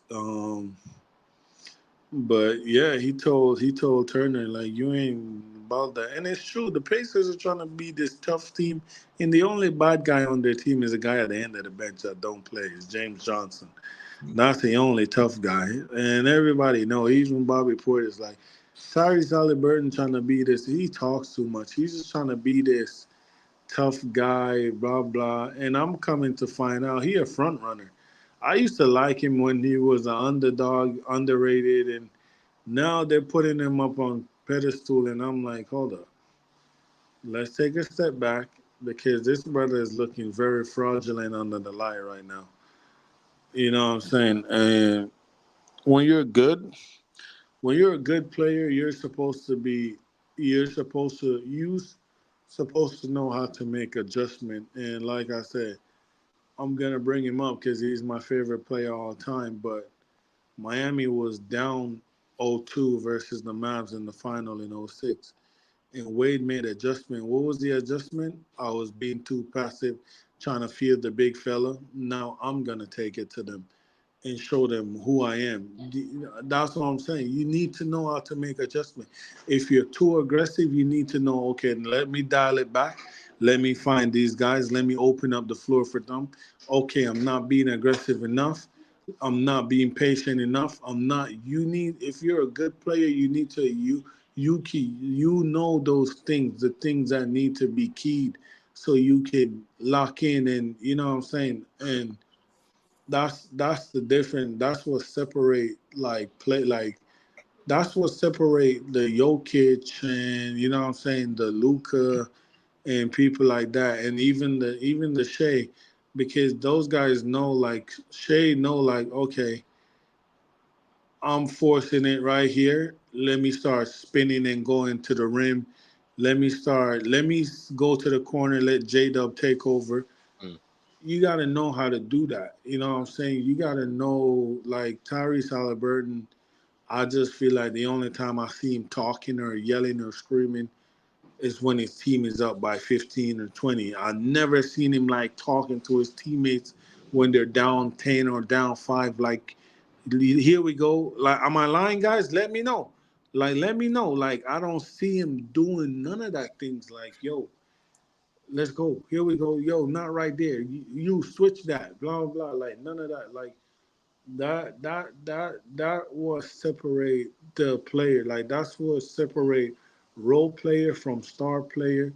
But yeah, he told Turner like you ain't about that, and it's true. The Pacers are trying to be this tough team, and the only bad guy on their team is a guy at the end of the bench that don't play. Is James Johnson. That's the only tough guy, and everybody know. Even Bobby Porter's like, sorry, Halliburton trying to be this. He talks too much. He's just trying to be this tough guy, blah blah. And I'm coming to find out he a front runner. I used to like him when he was an underdog, underrated, and now they're putting him up on pedestal. And I'm like, hold up, let's take a step back because this brother is looking very fraudulent under the light right now. You know what I'm saying? And when you're good, when you're a good player, you're supposed to use supposed to know how to make adjustment. And like I said, I'm gonna bring him up because he's my favorite player all time. But Miami was down 0-2 versus the Mavs in the final in '06, and Wade made adjustment. What was the adjustment? I was being too passive, trying to field the big fella. Now I'm gonna take it to them and show them who I am. That's what I'm saying. You need to know how to make adjustment. If you're too aggressive, you need to know, okay, let me dial it back. Let me find these guys. Let me open up the floor for them. Okay, I'm not being aggressive enough. I'm not being patient enough. I'm not you need if you're a good player, you need to you know those things, the things that need to be keyed so you can lock in and you know what I'm saying? And that's the difference. That's what separate like play like that's what separate the Jokic and you know what I'm saying the Luca and people like that and even the Shea because those guys know like Shea know like okay I'm forcing it right here. Let me start spinning and going to the rim. Let me go to the corner. Let J Dub take over. Mm. You got to know how to do that. You know what I'm saying? You got to know, like Tyrese Halliburton. I just feel like the only time I see him talking or yelling or screaming is when his team is up by 15 or 20. I never seen him like talking to his teammates when they're down 10 or down 5. Like, here we go. Like, am I lying, guys? Let me know. Like, let me know. Like, I don't see him doing none of that things. Like, yo, let's go. Here we go. Yo, not right there. You switch that. Blah blah. Like none of that. Like that was separate the player. Like that's what separate role player from star player,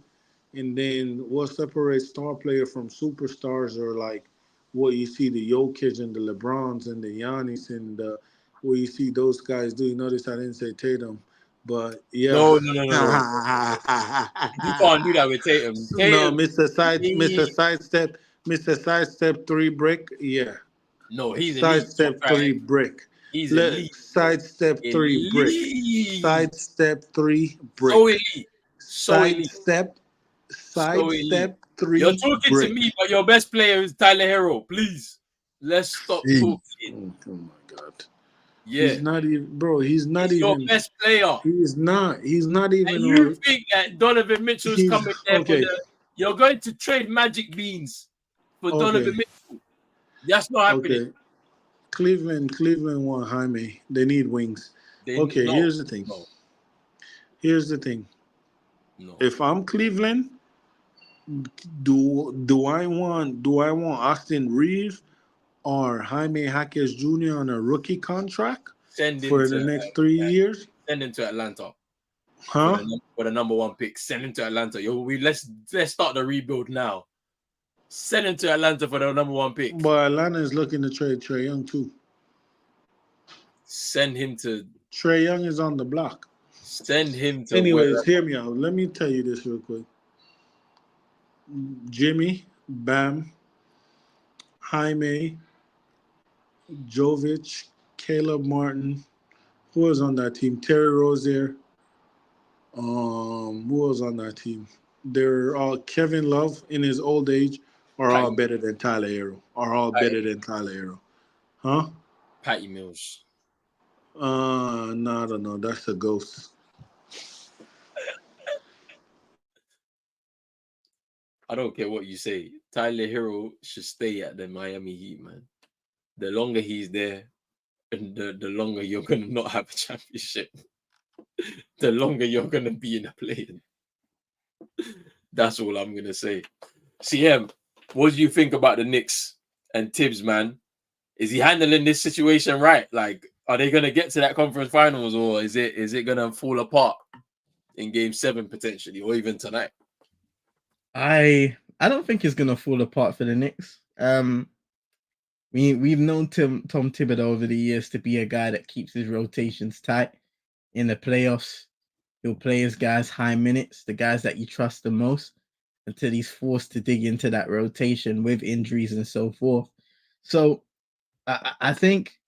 and then what separates star player from superstars or like what you see the Jokic and the LeBrons and the Giannis and the what you see those guys do. You notice I didn't say Tatum, but yeah. No, no, no, no, no. You can't do that with Tatum. No, Tatum, Mr. he, Sidestep, Mr. Sidestep 3 brick. Yeah, no, he's elite. Don't sidestep try it. 3 brick. He's Let elite, bro. sidestep 3 brick. Elite. Sidestep three So brick. elite. So elite. Sidestep, So elite. sidestep You're three talking to brick. me, but your best player is Tyler Hero. Please, let's stop Jeez. talking. Oh my God. Yeah, He's not even, bro. He's not he's your even. best player. He's not. He's not And even. you Or think that Donovan Mitchell's he's coming there for okay. the. You're going to trade Magic Beans for Donovan Okay. Mitchell. That's not happening. Okay. Cleveland want Jaime. They need wings. Okay. No, Here's the thing. no, Here's the thing. no. If I'm Cleveland, do I want Austin Reeves or Jaime Jaquez Jr. on a rookie contract Send him for to the next 3 years? send him to Atlanta Huh? for the number one pick. Send him to Atlanta. Yo, let's start the rebuild now. Send him to Atlanta for the number one pick. But Atlanta is looking to trade Trey Young too. Send him to Trey Young is on the block. wherever. Anyways, hear me out. Let me tell you this real quick. Jimmy, Bam, Jaime, Jovic, Caleb Martin. Who was on that team? Terry Rozier. Who was on that team? They're all Kevin Love in his old age are all Patty, better than Tyler Hero. Are all better Patty, than Tyler Hero. Huh? Patty Mills. No, I don't know. That's a ghost. I don't care what you say. Tyler Hero should stay at the Miami Heat, man. The longer he's there, and the longer you're gonna not have a championship, the longer you're gonna be in a play-in. That's all I'm gonna say. CM, what do you think about the Knicks and Tibbs, man? Is he handling this situation right? Like, are they gonna get to that conference finals, or is it gonna fall apart in Game 7 potentially, or even tonight? I don't think it's gonna fall apart for the Knicks. We've known Tom Thibodeau over the years to be a guy that keeps his rotations tight. In the playoffs, he'll play his guys high minutes, the guys that you trust the most, until he's forced to dig into that rotation with injuries and so forth. So I think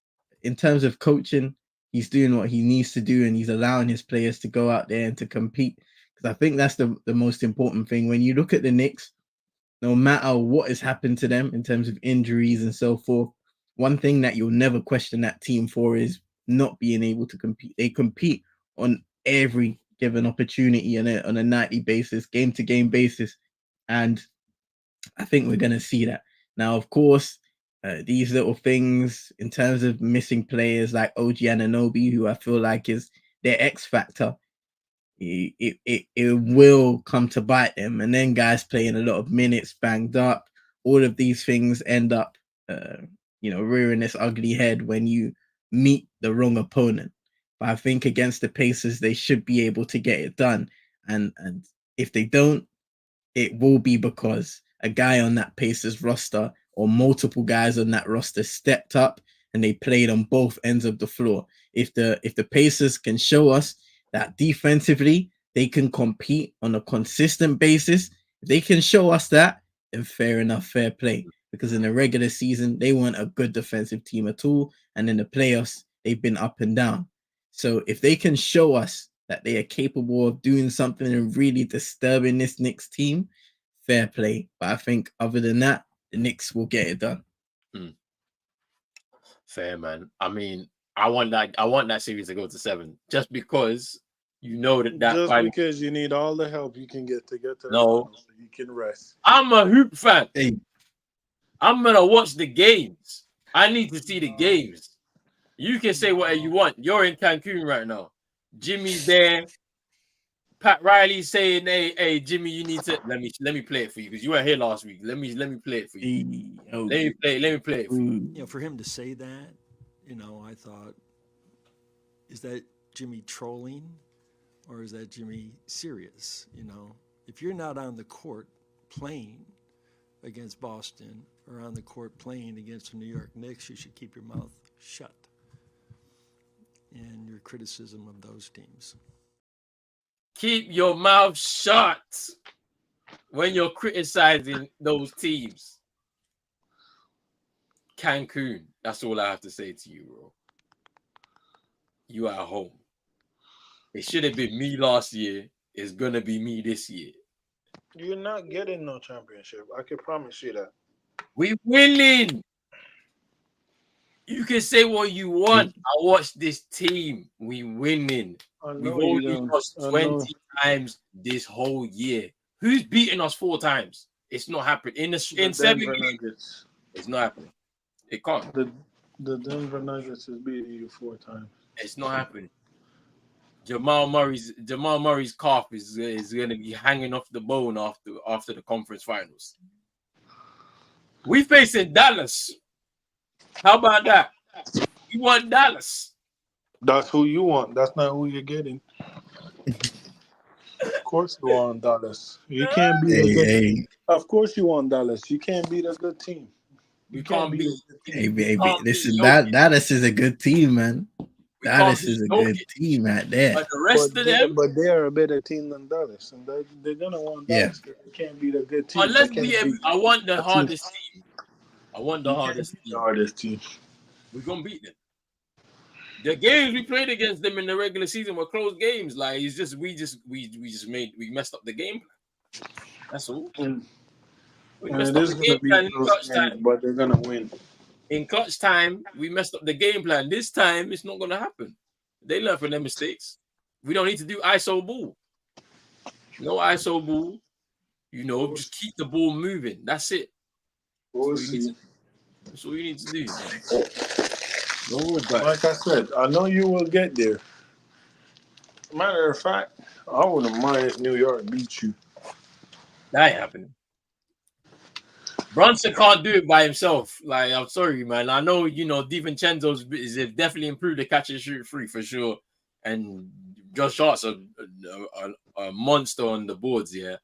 in terms of coaching, he's doing what he needs to do, and he's allowing his players to go out there and to compete. Because I think that's the most important thing. When you look at the Knicks, no matter what has happened to them in terms of injuries and so forth, one thing that you'll never question that team for is not being able to compete. They compete on every given opportunity on a nightly basis, game to game basis. And I think we're going to see that. Now, of course, these little things in terms of missing players like OG Anunoby, who I feel like is their X factor, it will come to bite them. And then guys playing a lot of minutes, banged up, all of these things end up, rearing this ugly head when you meet the wrong opponent. But I think against the Pacers, they should be able to get it done. And if they don't, it will be because a guy on that Pacers roster or multiple guys on that roster stepped up and they played on both ends of the floor. If the Pacers can show us that defensively they can compete on a consistent basis, if they can show us that, then fair enough, fair play. Because in the regular season, they weren't a good defensive team at all. And in the playoffs, they've been up and down. So if they can show us that they are capable of doing something and really disturbing this Knicks team, fair play. But I think other than that, the Knicks will get it done. Fair, man. I mean, I want that series to go to 7, just because you know that Just final... because you need all the help you can get to the finals, so you can rest. I'm a hoop fan. Hey. I'm gonna watch the games. I need to see the games. You can say whatever you want. You're in Cancun right now. Jimmy's there. Pat Riley's saying, "Hey, Jimmy, you need to let me play it for you because you weren't here last week. Let me play it for you. Let me play it for you." For him to say that, I thought, is that Jimmy trolling, or is that Jimmy serious? If you're not on the court playing against Boston or on the court playing against the New York Knicks, you should keep your mouth shut in your criticism of those teams. Keep your mouth shut when you're criticizing those teams. Cancun, that's all I have to say to you, bro. You are at home. It should have been me last year. It's gonna be me this year. You're not getting no championship. I can promise you that. We winning. You can say what you want. I watch this team. We winning. We've only lost 20 times this whole year. Who's beaten us 4 times? It's not happening. In 7 games, it's not happening. It can't. The Denver Nuggets is beating you 4 times. It's not happening. Jamal Murray's calf is going to be hanging off the bone after the conference finals. We facing Dallas. How about that? You want Dallas? That's who you want. That's not who you're getting. Of course you want Dallas. You can't beat a good. Of course you want Dallas. You can't beat a good team. You can't beat a good team. Hey, baby, Dallas is a good team, man. Dallas is a good team right there. But the rest of them, but they're a better team than Dallas, and they're gonna want Dallas. They can't beat a good team. I want the hardest team. I want the hardest team. We're gonna beat them. The games we played against them in the regular season were close games. Like it's just we messed up the game plan. That's all. And it is gonna be close games, but they're gonna win. In clutch time, we messed up the game plan. This time, it's not gonna happen. They learn from their mistakes. We don't need to do ISO ball. No ISO ball. Just keep the ball moving. That's it. We'll see. That's all you need to do, man. No, but Like I said, I know you will get there. Matter of fact, I wouldn't mind if New York beat you. that ain't happening. Brunson can't do it by himself. Like, I'm sorry, man. I know, DiVincenzo's is definitely improved the catch and shoot free for sure. And Josh Hart's a monster on the boards, yeah.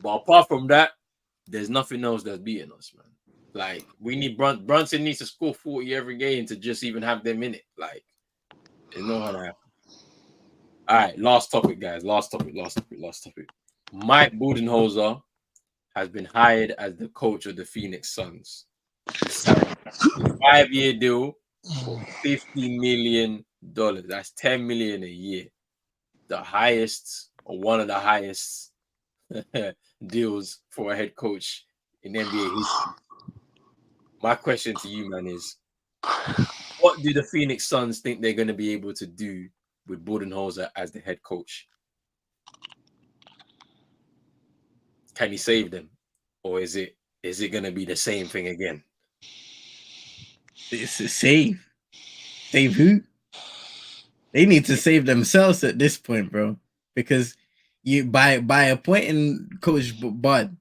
But apart from that, there's nothing else that's beating us, man. Like, we need Brunson needs to score 40 every game to just even have them in it. Like, it's not gonna happen. All right, last topic, guys. Last topic. Mike Budenholzer has been hired as the coach of the Phoenix Suns. He signed a 5-year deal for $50 million. That's $10 million a year. The highest, or one of the highest deals for a head coach in NBA history. My question to you, man, is what do the Phoenix Suns think they're going to be able to do with Budenholzer as the head coach? Can he save them? Or is it going to be the same thing again? It's a save. Save who? They need to save themselves at this point, bro. Because you by appointing Coach Bud,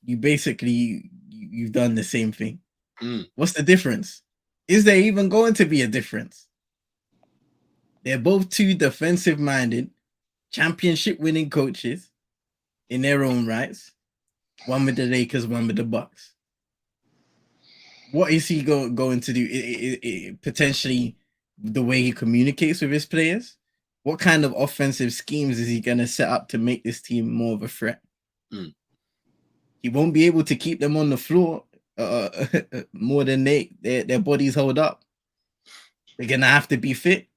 you basically you've done the same thing. What's the difference? Is there even going to be a difference? They're both two defensive-minded, championship-winning coaches in their own rights. One with the Lakers, one with the Bucks. What is he going to do? Potentially the way he communicates with his players? What kind of offensive schemes is he going to set up to make this team more of a threat? He won't be able to keep them on the floor more than their bodies hold up. They're going to have to be fit.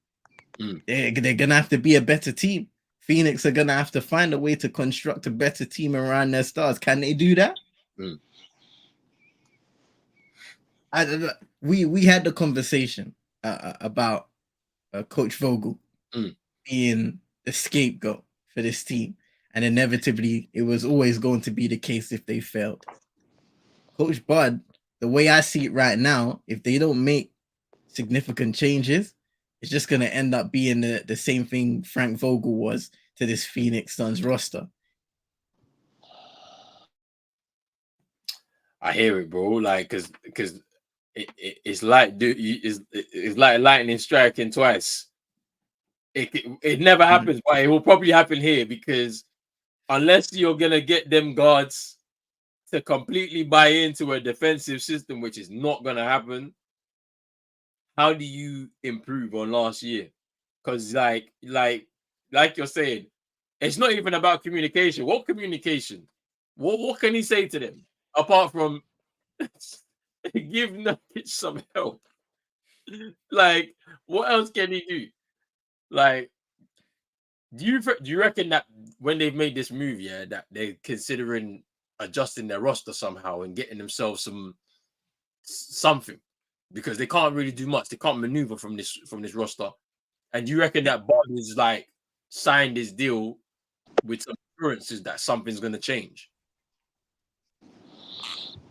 They're going to have to be a better team. Phoenix are going to have to find a way to construct a better team around their stars. Can they do that? We had the conversation about Coach Vogel being the scapegoat for this team, and inevitably it was always going to be the case if they failed. Coach Bud, the way I see it right now, if they don't make significant changes, it's just going to end up being the same thing Frank Vogel was to this Phoenix Suns roster. I hear it, bro. Like, because it's like it's like lightning striking twice. It never happens, but it will probably happen here because unless you're gonna get them guards to completely buy into a defensive system, which is not gonna happen, how do you improve on last year? Because like you're saying, it's not even about communication. What communication? What can he say to them apart from give Nurkic some help? Like, what else can he do? Like, do you reckon that when they've made this move, yeah, that they're considering adjusting their roster somehow and getting themselves something because they can't really do much. They can't maneuver from this roster. And do you reckon that Bond is like signed his deal with some assurances that something's going to change?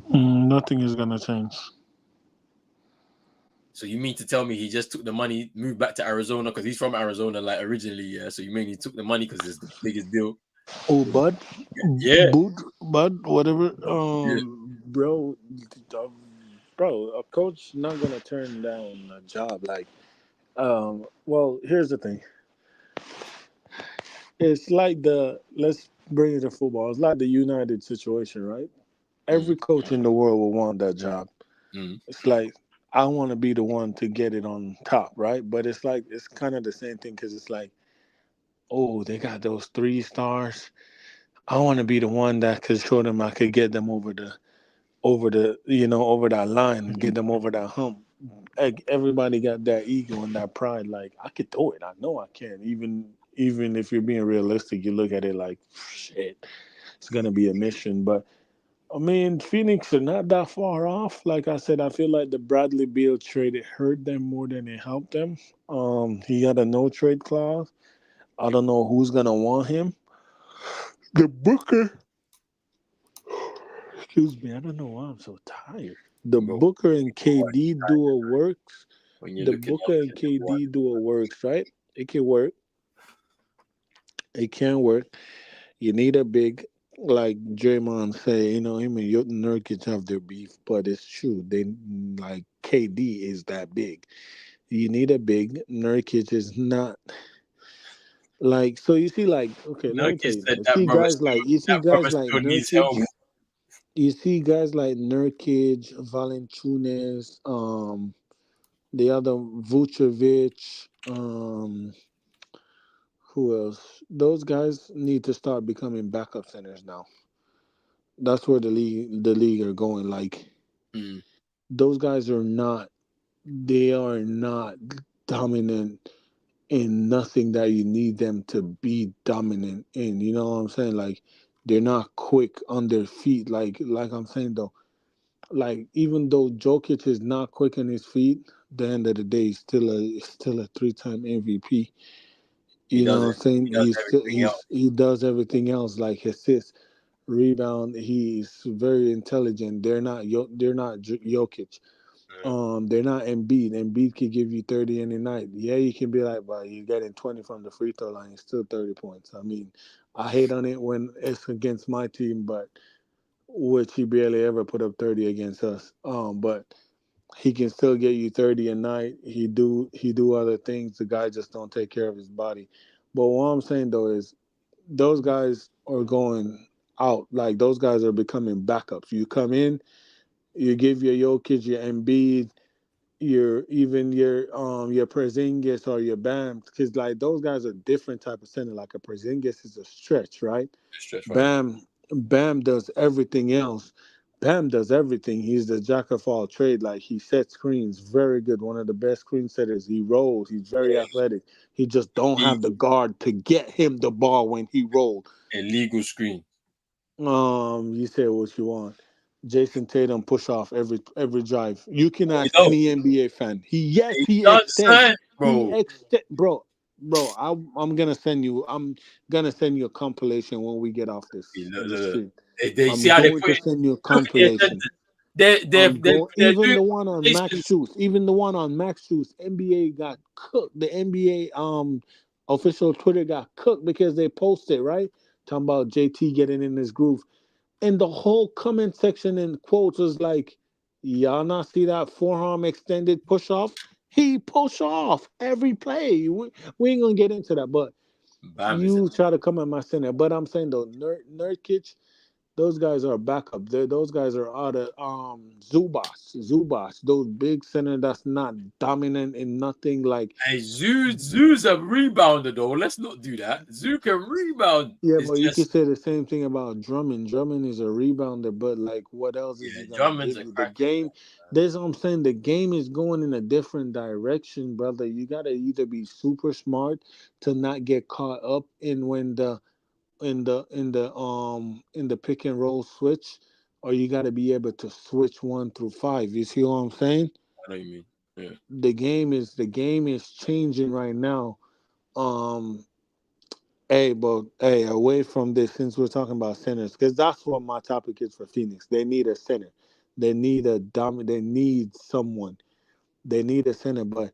Nothing is gonna change. So you mean to tell me he just took the money, moved back to Arizona because he's from Arizona, like originally, yeah? So you mean he took the money because it's the biggest deal? Oh, Bud, Yeah, Bud, whatever. Yeah. Bro, a coach not gonna turn down a job like. Well, here's the thing. It's like let's bring it to football. It's like the United situation, right? Every coach in the world will want that job. It's like I want to be the one to get it on top, right? But it's like it's kind of the same thing because it's like, oh, they got those 3 stars. I want to be the one that could show them I could get them over that line, get them over that hump. Like, everybody got that ego and that pride. Like, I could do it. I know I can. Even if you're being realistic, you look at it like, shit, it's gonna be a mission. But I mean, Phoenix are not that far off. Like I said, I feel like the Bradley Beal trade it hurt them more than it helped them. He got a no trade clause. I don't know who's gonna want him. The Booker, excuse me, I don't know why I'm so tired. The Bro, Booker and KD duo works. when you're The looking Booker and KD duo works, right? It can work. It can work. You need a big, like Draymond say, him and Nurkic have their beef, but it's true. They like KD is that big. You need a big. Nurkic is not like so. You see, like okay, let me tell Nurkic you said this. that brother You see guys like still needs Nurkic. help. You see guys like Nurkic, Valanciunas, the other Vucevic, who else? Those guys need to start becoming backup centers now. That's where the league are going. Like Mm. those guys are not they are not dominant in nothing that you need them to be dominant in. You know what I'm saying? Like they're not quick on their feet. Like I'm saying though, like even though Jokic is not quick on his feet, at the end of the day, he's still a 3-time MVP. He You know does what it. I'm saying? He does everything else. He does everything else like assists, rebound. He's very intelligent. They're not Jokic. Yeah. They're not Embiid. Embiid can give you 30 any night. Yeah, you can be like, but you're getting 20 from the free throw line. It's still 30 points. I mean, I hate on it when it's against my team, but which he barely ever put up 30 against us. But he can still get you 30 a night. He do other things. The guy just don't take care of his body. But what I'm saying though is those guys are going out. Like those guys are becoming backups. You come in, you give your Jokic, your Embiid, your Porzingis or your Bam, because like those guys are different type of center. Like a Porzingis is a stretch, right? Stretch five. Bam does everything else. Bam does everything. He's the jack of all trade. Like he sets screens, very good. One of the best screen setters. He rolls. He's very Yeah. athletic. He just don't have the Illegal, guard to get him the ball when he rolled. illegal screen. You say what you want. Jason Tatum push off every drive. You can No, he ask don't. any NBA fan. He He does, extend. son, He bro. extend, bro. Bro, I'm gonna send you. I'm gonna send you a compilation when we get off See, this look, this look, look. stream. They see I'm how they going put to it. send you a Look at the compilation. agenda. They're Even doing the one on Max placements. Juice. Even the one on Max Juice. NBA got cooked. The NBA official Twitter got cooked because they posted right talking about JT getting in his groove. And the whole comment section in quotes was like, y'all not see that forearm extended push off? He push off every play. We ain't gonna get into that, but Bam is it. you try to come at my center. But I'm saying though, Nurkic, those guys are backup. Those guys are out of Zubas, those big center that's not dominant in nothing. Like Hey, Zoo's a rebounder though. Let's not do that. Zoo can rebound. yeah, It's but you could just say the same thing about Drummond. Drummond is a rebounder, but like, what else is yeah, he gonna Drummond's give a you? The crackhead. game, that's what I'm saying. The game is going in a different direction, brother. You gotta either be super smart to not get caught up in when the pick and roll switch, or you gotta be able to switch 1 through 5. You see what I'm saying? I know what you mean. Yeah. The game is changing right now. Um, Hey, but hey, away from this, since we're talking about centers, because that's what my topic is for Phoenix. They need a center. They need a dom. They need someone. They need a center. But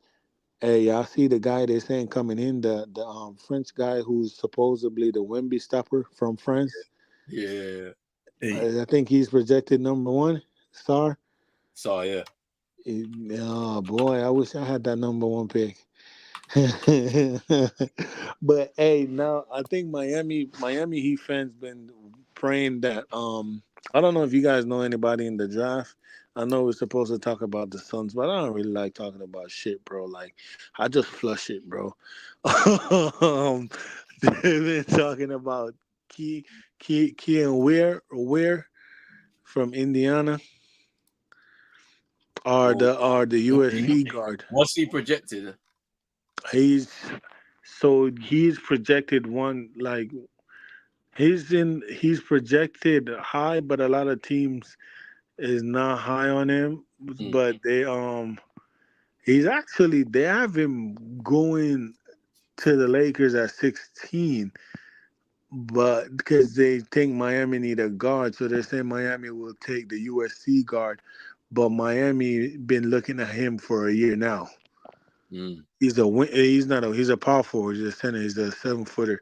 hey, I see the guy they're saying coming in, the French guy who's supposedly the Wemby stopper from France. Yeah. Hey. I think he's projected number one star. So yeah. Oh boy, I wish I had that number one pick. But hey, now I think Miami Heat fans been praying that I don't know if you guys know anybody in the draft. I know we're supposed to talk about the Suns, but I don't really like talking about shit, bro. Like I just flush it, bro. um, they've been talking about Key and Ware from Indiana Oh, are the okay. USC guard. What's he projected? He's projected one like He's projected high, but a lot of teams is not high on him. But they have him going to the Lakers at 16, but because they think Miami need a guard, so they're saying Miami will take the USC guard. But Miami been looking at him for a year now. He's a power forward. He's a center. He's a 7-footer.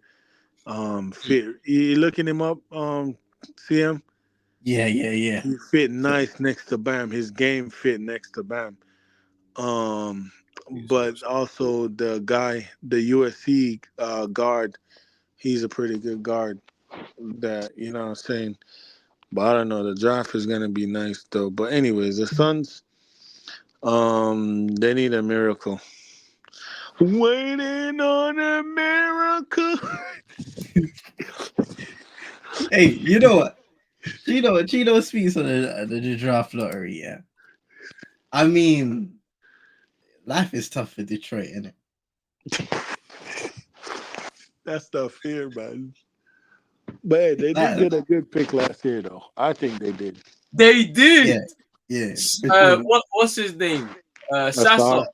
Fit. You looking him up? CM. Yeah. He fit nice next to Bam. His game fit next to Bam. But also the USC guard, he's a pretty good guard. That what I'm saying. But I don't know. The draft is gonna be nice though. But anyways, the Suns, they need a miracle. Waiting on a miracle. Hey, you know what? Chino speaks on the draft lottery. Yeah, I mean, life is tough for Detroit, isn't it? That's the fear, man. But hey, they did get a good pick last year, though. I think they did. They did. Yeah. What's his name? Sasa. Assar.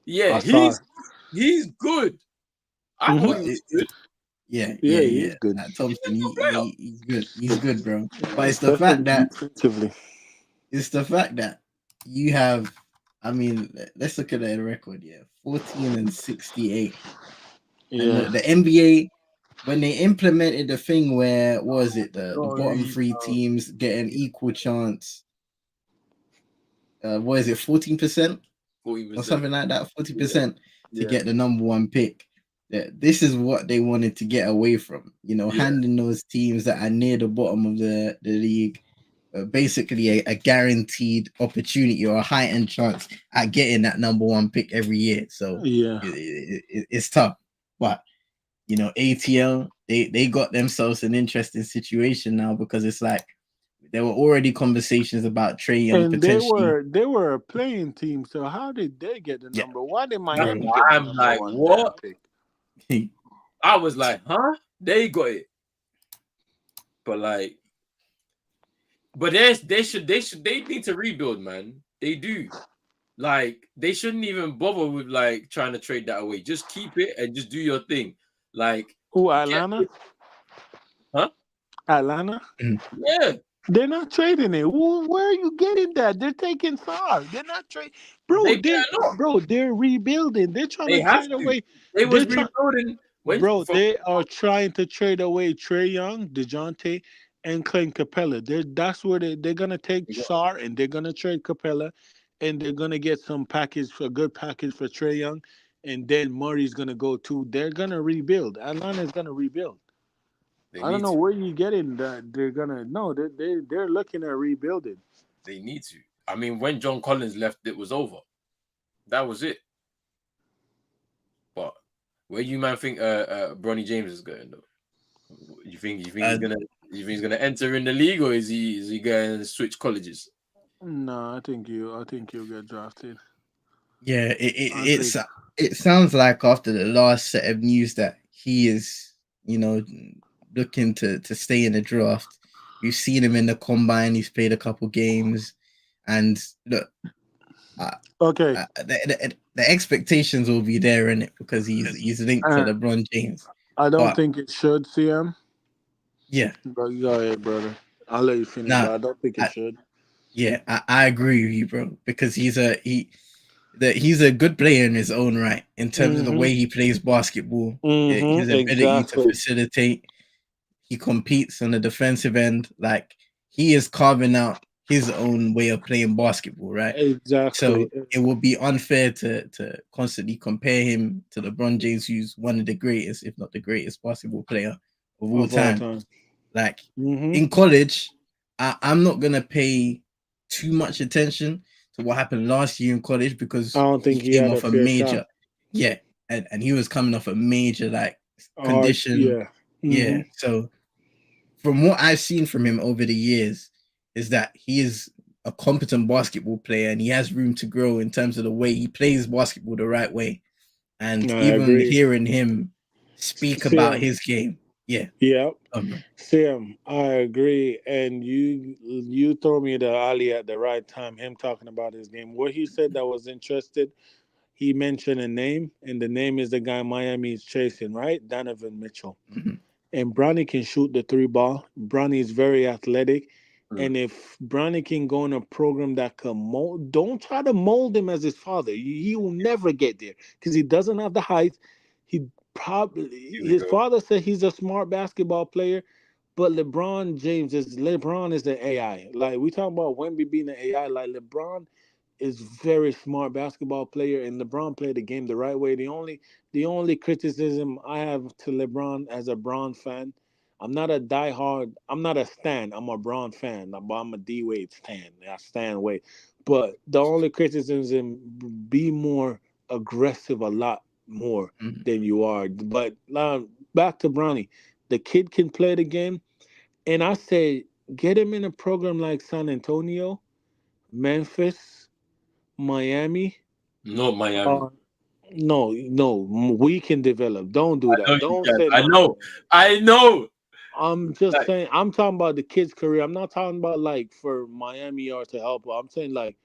Yeah, Assar. he's good. I thought he was good. Yeah. He's good. Thompson, he's good. He's good, bro. But it's the fact that you have. I mean, let's look at the record. Yeah, 14-68. Yeah. And the NBA, when they implemented the thing where was it the bottom three teams get an equal chance? What is it, 14%? 40% or something like that? 40% to get the number one pick. This is what they wanted to get away from, handing those teams that are near the bottom of the league basically a guaranteed opportunity or a high-end chance at getting that number one pick every year. So it's tough. But ATL, they got themselves an interesting situation now because it's like there were already conversations about Trae Young potentially. They were a playing team, so how did they get the number? Why did Miami get the number like, one what? pick? I was like, huh? They got it. But they need to rebuild, man. They do. Like, they shouldn't even bother with trying to trade that away. Just keep it and just do your thing. Who, Atlanta? Huh? Atlanta? Yeah. They're not trading it. Where are you getting that? They're taking Sar. They're not trading. They're rebuilding. They're trying to trade away. They was rebuilding. They are trying to trade away Trae Young, DeJounte, and Clint Capella. That's where they're going to take Sar and they're going to trade Capella and they're going to get a good package for Trae Young. And then Murray's going to go too. They're going to rebuild. Atlanta's going to rebuild. I don't know where you getting that they're gonna. No, they're looking at rebuilding. They need to. I mean, when John Collins left, it was over. That was it. But where you man think Bronny James is going though? You think he's gonna enter in the league, or is he going to switch colleges? No, I think he'll get drafted. Yeah, it sounds like after the last set of news that he is, looking to stay in the draft. We've seen him in the combine. He's played a couple games, and look, the expectations will be there in it because he's linked to LeBron James. I don't think it should, CM. Yeah, but go ahead, brother. I'll let you finish. But I don't think it should. Yeah, I agree with you, bro. Because he's a good player in his own right in terms of the way he plays basketball, his ability to facilitate. He competes on the defensive end. Like, he is carving out his own way of playing basketball, right? Exactly. So it would be unfair to constantly compare him to LeBron James, who's one of the greatest, if not the greatest basketball player of all time. Like, in college, I'm not going to pay too much attention to what happened last year in college because I don't think he came off a major shot. Yeah, and he was coming off a major condition. Yeah. So from what I've seen from him over the years is that he is a competent basketball player and he has room to grow in terms of the way he plays basketball the right way. And hearing him speak about his game, Yeah. Yeah. Okay. Sam, I agree. And you throw me the alley at the right time, him talking about his game. What he said that was interested, he mentioned a name, and the name is the guy Miami is chasing, right? Donovan Mitchell. Mhm. And Bronny can shoot the three ball. Bronny is very athletic. Mm. And if Bronny can go in a program that can mold, don't try to mold him as his father. He will never get there because he doesn't have the height. He probably Here we his go. father said he's a smart basketball player, but LeBron is the AI. Like we talk about Wemby being an AI, like LeBron is very smart basketball player, and LeBron played the game the right way. The only criticism I have to LeBron as a Bron fan, I'm not a diehard. I'm not a stan. I'm a Bron fan. I'm a D Wade stan. I stan Wade. But the only criticism, be more aggressive a lot more Mhm. than you are. But back to Bronny, the kid can play the game, and I say get him in a program like San Antonio, Memphis, Miami. Not Miami. Uh, no, we can develop. Don't do I know that. you Don't can. say I no, no, know. no. I know. I'm just Like, saying. I'm talking about the kid's career. I'm not talking about like for Miami or to help. I'm saying like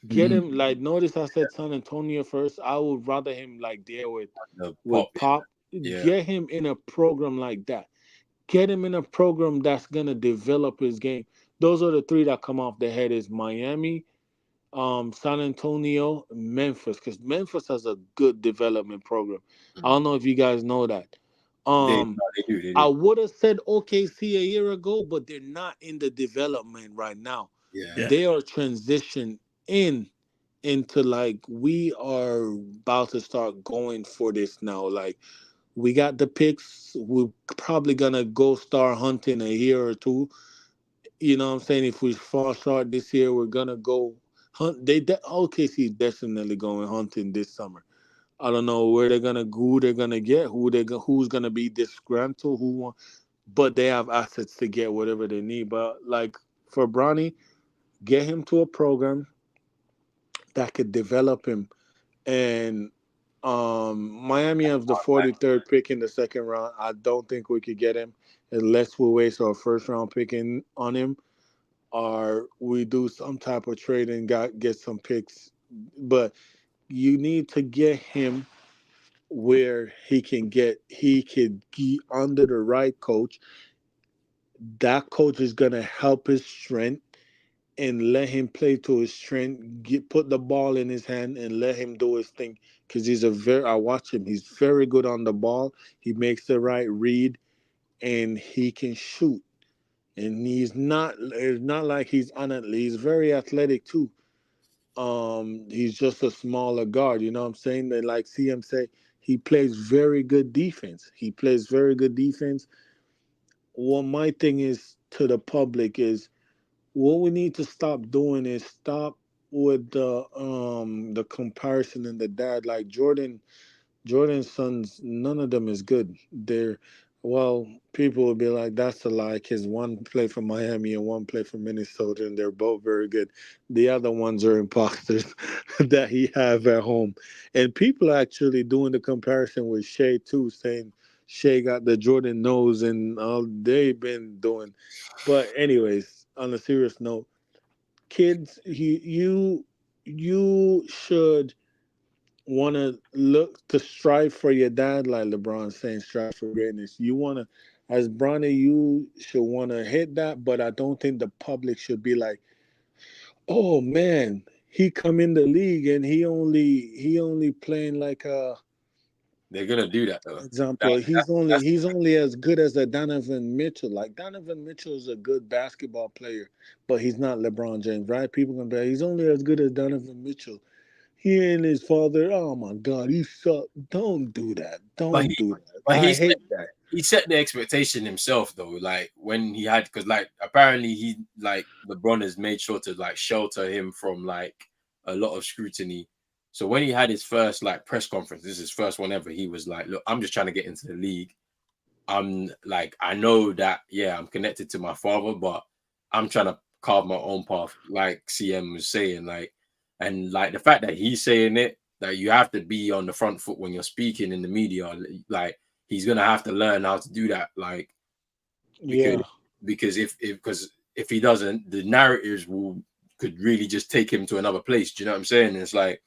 get Mhm. him. Like notice I said San Antonio first. I would rather him like there the with pop. Pop. Yeah. Get him in a program like that. Get him in a program that's gonna develop his game. Those are the three that come off the head is Miami, San Antonio, Memphis, because Memphis has a good development program. I Mm. don't know if you guys know that. They, Um, no, they do. They I do. would have said OKC a year ago, but they're not in the development right now. Yeah. Yeah. They are transition in into like we are about to start going for this now. Like we got the picks. We're probably gonna go start hunting a year or two. You know what I'm saying? If we fall short this year, we're gonna go hunt. OKC is definitely going hunting this summer. I don't know where they're gonna who they're gonna get, who's gonna be disgruntled, who want, but they have assets to get whatever they need. But like for Bronny, get him to a program that could develop him. And Miami has the 43rd pick in the second round. I don't think we could get him unless we waste our first round pick on him, or we do some type of trade and get some picks. But you need to get him where he could be under the right coach. That coach is gonna help his strength and let him play to his strength. Put the ball in his hand and let him do his thing. Because I watch him. He's very good on the ball. He makes the right read and he can shoot. And it's not like he's unathletic. He's very athletic too. He's just a smaller guard, you know what I'm saying? They like see him say he plays very good defense. He plays very good defense. What my thing is to the public is what we need to stop doing is stop with the comparison and the dad. Like Jordan's sons, none of them is good. People will be like, that's a lie, because one played for Miami and one played for Minnesota, and they're both very good. The other ones are imposters that he have at home. And people are actually doing the comparison with Shea, too, saying Shea got the Jordan nose and all they've been doing. But anyways, on a serious note, kids, you should want to look to strive for your dad, like LeBron saying, strive for greatness. You want to, as Bronny, you should want to hit that, but I don't think the public should be like, oh man, he come in the league and he only playing like a They're gonna do that though. example. That, that's He's only as good as a Donovan Mitchell. Like Donovan Mitchell is a good basketball player, but he's not LeBron James, right? People gonna be like, he's only as good as Donovan Mitchell. He and his father, oh my God, he sucked. Don't do that. but Don't do that. but I hate that. he set the expectation himself though. Like when he had because like apparently he like LeBron has made sure to like shelter him from like a lot of scrutiny. So when he had his first like press conference, this is his first one ever, he was like, look, I'm just trying to get into the league. I'm like, I know that, yeah, I'm connected to my father, but I'm trying to carve my own path, like CM was saying, like, and like the fact that he's saying it, that you have to be on the front foot when you're speaking in the media, like he's gonna have to learn how to do that. Like, because if he doesn't, the narratives could really just take him to another place. Do you know what I'm saying? And it's like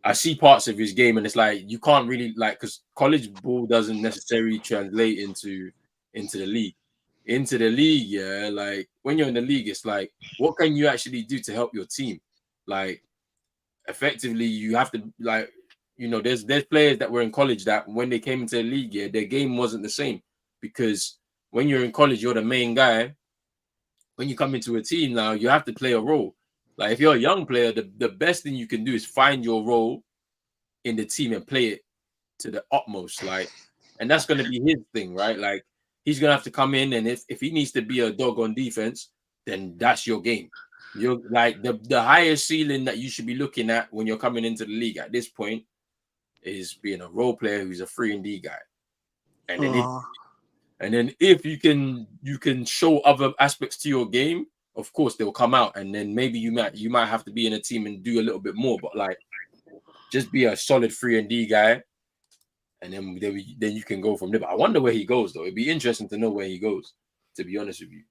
I see parts of his game, and it's like you can't really like because college ball doesn't necessarily translate into the league. Into the league, yeah. Like when you're in the league, it's like what can you actually do to help your team? Like effectively, you have to like there's players that were in college that when they came into the league, yeah, their game wasn't the same because when you're in college, you're the main guy. When you come into a team now, you have to play a role. Like if you're a young player, the best thing you can do is find your role in the team and play it to the utmost. Like, and that's going to be his thing, right? Like he's going to have to come in, and if he needs to be a dog on defense, then that's your game. You're like the highest ceiling that you should be looking at when you're coming into the league at this point is being a role player who's a 3-and-D guy. And then if you can show other aspects to your game, of course they'll come out, and then maybe you might have to be in a team and do a little bit more. But like, just be a solid 3-and-D guy, and then you can go from there. But I wonder where he goes though. It'd be interesting to know where he goes. To be honest with you,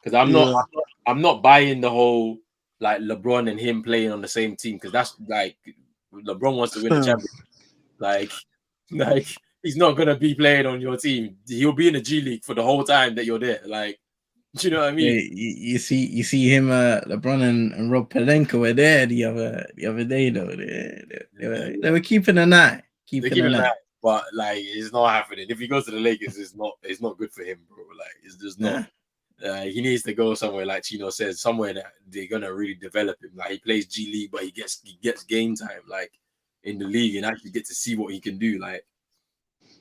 because I'm not buying the whole like LeBron and him playing on the same team because that's like LeBron wants to win a championship. Like he's not gonna be playing on your team. He'll be in the G League for the whole time that you're there. Like, do you know what I mean? You see him, LeBron and Rob Pelinka were there the other day though. They were keeping an eye. Keeping an eye. But like, it's not happening. If he goes to the Lakers, it's not good for him, bro. Like, it's just not. He needs to go somewhere, like Chino says, somewhere that they're gonna really develop him. Like he plays G League, but he gets game time, like in the league, and actually get to see what he can do. Like,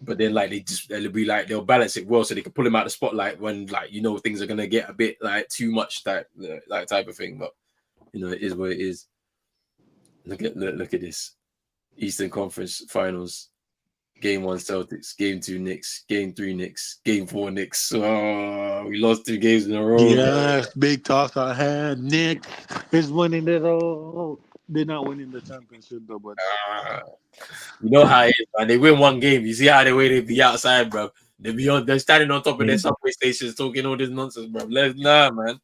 but then like they'll balance it well, so they can pull him out of the spotlight when like things are gonna get a bit like too much type of thing. But it is what it is. Look at this Eastern Conference Finals. Game 1 Celtics, Game 2 Knicks, Game 3 Knicks, Game 4 Knicks. Oh, we lost 2 games in a row. Yes, big toss I had. Knicks is winning it all. They're not winning the championship though, but you know how it is, man. They win 1 game. You see how they be outside, bro. They're standing on top of their subway stations talking all this nonsense, bro. Nah, man.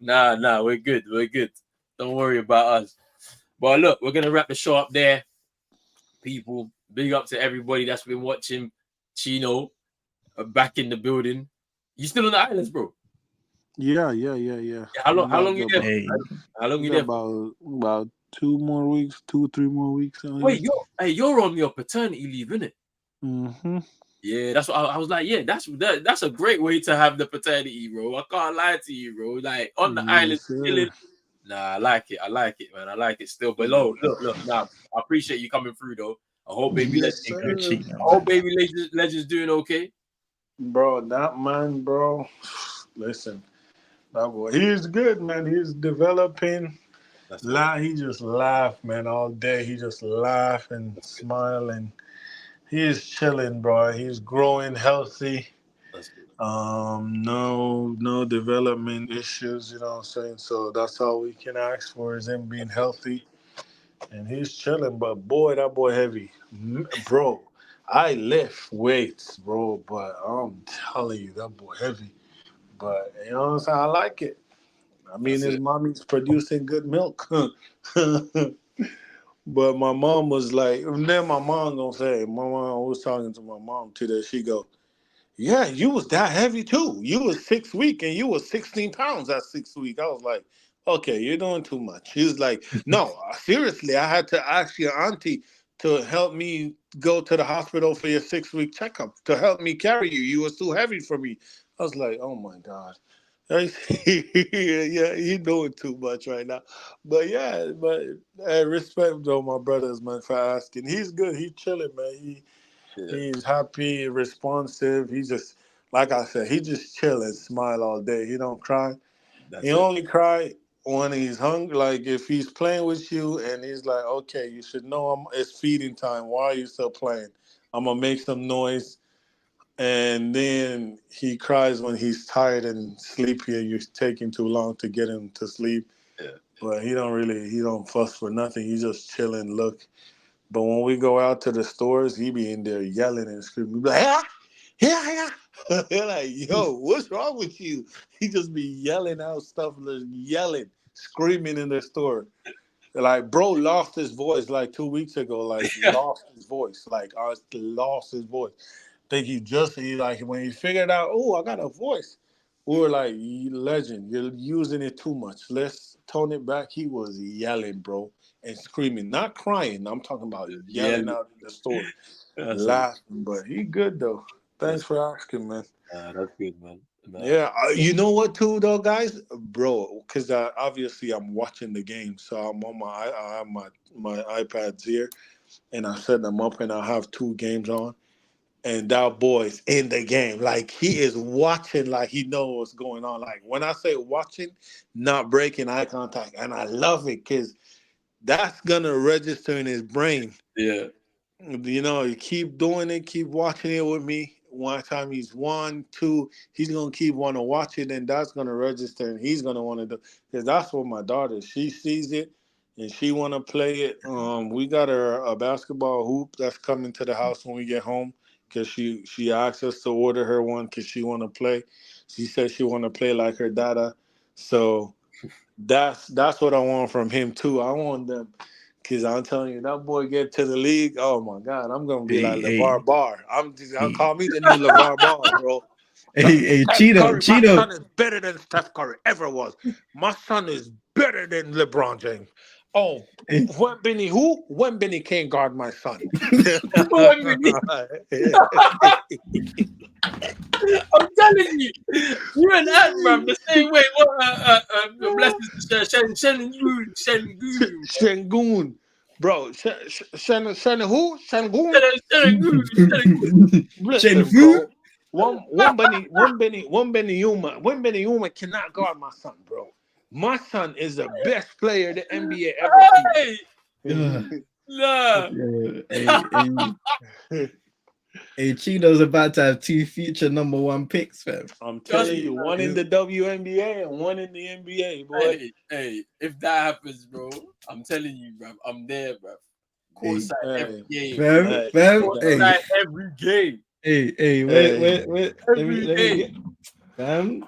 Nah, we're good. Don't worry about us. But look, we're gonna wrap the show up there. People, big up to everybody that's been watching. Chino, back in the building. You still on the islands, bro? Yeah. How long you there? How long you there? About 2 more weeks, 2-3 more weeks. Wait, you're on your paternity leave, isn't it? Mm-hmm. Yeah, that's what I was like. Yeah, that's a great way to have the paternity, bro. I can't lie to you, bro. Like on the island, chilling. Nah, I like it, man. I like it still. But look. Nah, I appreciate you coming through, though. I hope baby Legends doing okay. Bro, that man, bro. Listen, that boy, he's good, man. He's developing. He just laughed, man, all day. He just laughed and smiled, and he is chilling, bro. He's growing healthy. That's good. No development issues, you know what I'm saying? So that's all we can ask for is him being healthy. And he's chilling, but boy, that boy heavy. Bro, I lift weights, bro, but I'm telling you, that boy heavy. But, you know what I'm saying? I like it. I mean, his mommy's producing good milk. But my mom was like, and then my mom gonna say, my mom was talking to my mom today. She go, yeah, you was that heavy too. You was 6 weeks and you was 16 pounds at 6 weeks. I was like, okay, you're doing too much. He was like, no, seriously, I had to ask your auntie to help me go to the hospital for your 6-week checkup to help me carry you. You was too heavy for me. I was like, oh my God. Yeah, he's doing too much right now. But yeah, respect though, my brothers, man, for asking. He's good. He's chilling, man. He's happy, responsive. He just, like I said, he just chill and smile all day. He don't cry. He only cry when he's hungry. Like if he's playing with you and he's like, okay, you should know it's feeding time. Why are you still playing? I'm gonna make some noise. And then he cries when he's tired and sleepy and you're taking too long to get him to sleep. Yeah. But he don't fuss for nothing. He just chilling, look. But when we go out to the stores, he be in there yelling and screaming. He be like, yeah. They're like, yo, what's wrong with you? He just be yelling out stuff, yelling, screaming in the store. Like, bro lost his voice like 2 weeks ago. Like, lost his voice. Like, I lost his voice. Think he like, when he figured out, oh, I got a voice. We were like, you legend, you're using it too much. Let's tone it back. He was yelling, bro, and screaming, not crying. I'm talking about yelling out in the store, laughing. But he good though. Thanks for asking, man. That's good, man. Yeah, you know what too, though, guys, bro, because obviously I'm watching the game, so I'm on I have my iPads here, and I set them up, and I have 2 games on, and that boy's in the game, like he is watching, like he knows what's going on. Like when I say watching, not breaking eye contact, and I love it because that's gonna register in his brain. Yeah. You know, you keep doing it, keep watching it with me. One time he's 1, 2, he's gonna keep want to watch it, and that's gonna register, and he's gonna want to do because that's what my daughter. She sees it, and she want to play it. We got her a basketball hoop that's coming to the house when we get home because she asked us to order her one because she want to play. She said she want to play like her dada, so that's what I want from him too. I want them. Cause I'm telling you, that boy get to the league. Oh my God, I'm gonna be like LeVar Ball. I'll call me the new LeVar Ball, bro. Hey, Steph Curry, my Cheeto. son is better than Steph Curry ever was. My son is better than LeBron James. Oh, when Benny can't guard my son. I'm telling you, you and that, bro, the same way. What blessings to Shengun. Shengun. Bro, Shen who? Shengun? Listen, bro. One Benny Yuma cannot guard my son, bro. My son is the best player the NBA ever seen. Nah. Hey, Chino's about to have 2 future #1 picks, fam. I'm telling you, one in the WNBA and one in the NBA, boy. Hey, if that happens, bro, I'm telling you, bro, I'm there, bro. Courtside every game. Fam, Courtside every game. Hey, wait. Let me get, fam.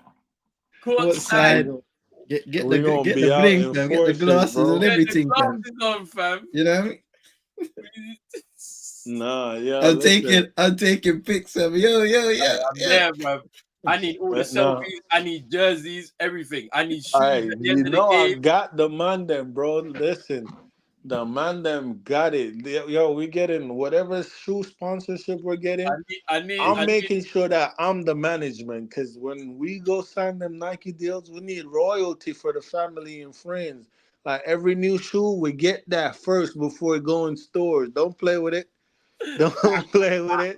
Courtside. Get the bling, fam. Get the glasses and everything, fam. On, fam. You know what I mean? Nah, yeah. I'm taking pics, fam. Yo. I'm there, bro. I need all the selfies. I need jerseys, everything. I need shoes at the end of the game. I got the man them, bro. Listen, the man them got it. Yo, we getting whatever shoe sponsorship we're getting. I'm making sure that I'm the management because when we go sign them Nike deals, we need royalty for the family and friends. Like every new shoe, we get that first before it go in stores. Don't play with it. Don't play with it.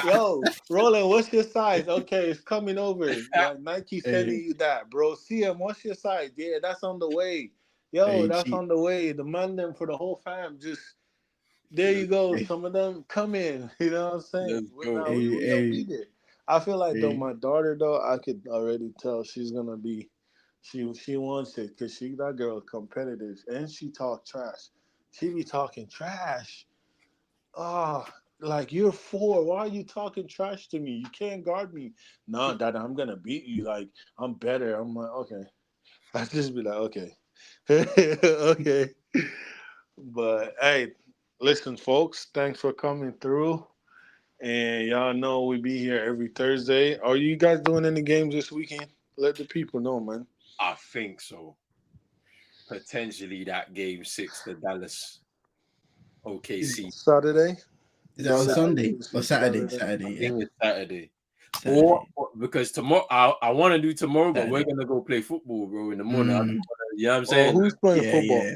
Yo, Roland, what's your size? Okay, it's coming over. Like Nike sending you that, bro. CM, what's your size? Yeah, that's on the way. Yo, that's on the way. Demand them for the whole fam. Just there you go. Some of them come in. You know what I'm saying? We'll be there. I feel like though my daughter though, I could already tell she's gonna be. She wants it because that girl is competitive and she talk trash. She be talking trash. Oh, like you're 4. Why are you talking trash to me? You can't guard me. No, Dad, I'm gonna beat you. Like I'm better. I'm like, okay. I just be like, okay, okay. But hey, listen, folks. Thanks for coming through. And y'all know we be here every Thursday. Are you guys doing any games this weekend? Let the people know, man. I think so. Potentially that game 6, the Dallas OKC. Saturday? Is that on Sunday or Saturday? I think it's Saturday. Or because tomorrow I want to do tomorrow, but we're gonna go play football, bro, in the morning. You know what I'm saying? Who's playing football? Yeah.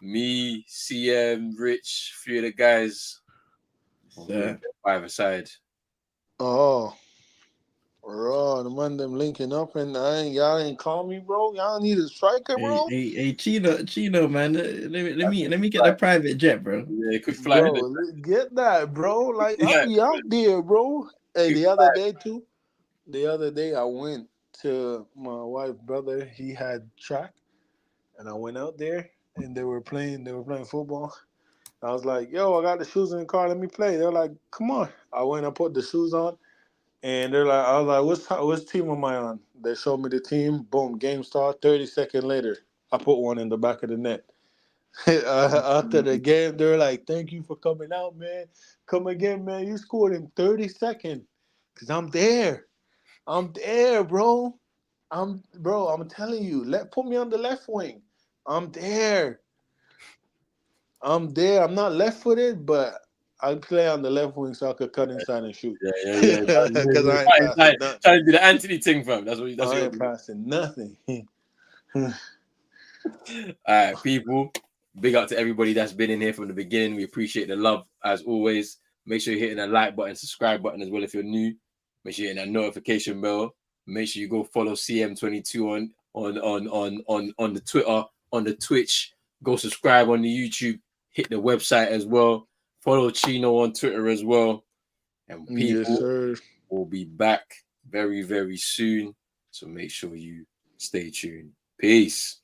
Me, CM, Rich, few of the guys. 5 aside. Oh. Bro, the man them linking up and y'all ain't call me, bro. Y'all need a striker, bro. Hey, Chino, man. Let me get the private jet, bro. Yeah, it could fly. Bro, get that, bro. Like I'll be out there, bro. Hey, the other day I went to my wife's brother. He had track, and I went out there, and they were playing football. I was like, yo, I got the shoes in the car. Let me play. They're like, come on. I went and put the shoes on. And they're like, I was like, which team am I on? They showed me the team. Boom, game start. 30 seconds later, I put one in the back of the net. After the game, they're like, thank you for coming out, man. Come again, man. You scored in 30 seconds. Because I'm there. I'm there, bro. I'm telling you. Put me on the left wing. I'm there. I'm not left-footed, but I play on the left wing so I could cut inside and shoot. Yeah. Because I ain't passing nothing. Trying to do the Anthony thing, fam. That's I what ain't passing nothing. All right, people. Big up to everybody that's been in here from the beginning. We appreciate the love as always. Make sure you're hitting that like button, subscribe button as well if you're new. Make sure you're hitting that notification bell. Make sure you go follow CM22 on the Twitter, on the Twitch. Go subscribe on the YouTube. Hit the website as well. Follow Chino on Twitter as well. And people Yes, sir. will be back very, very soon. So make sure you stay tuned. Peace.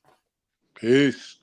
Peace.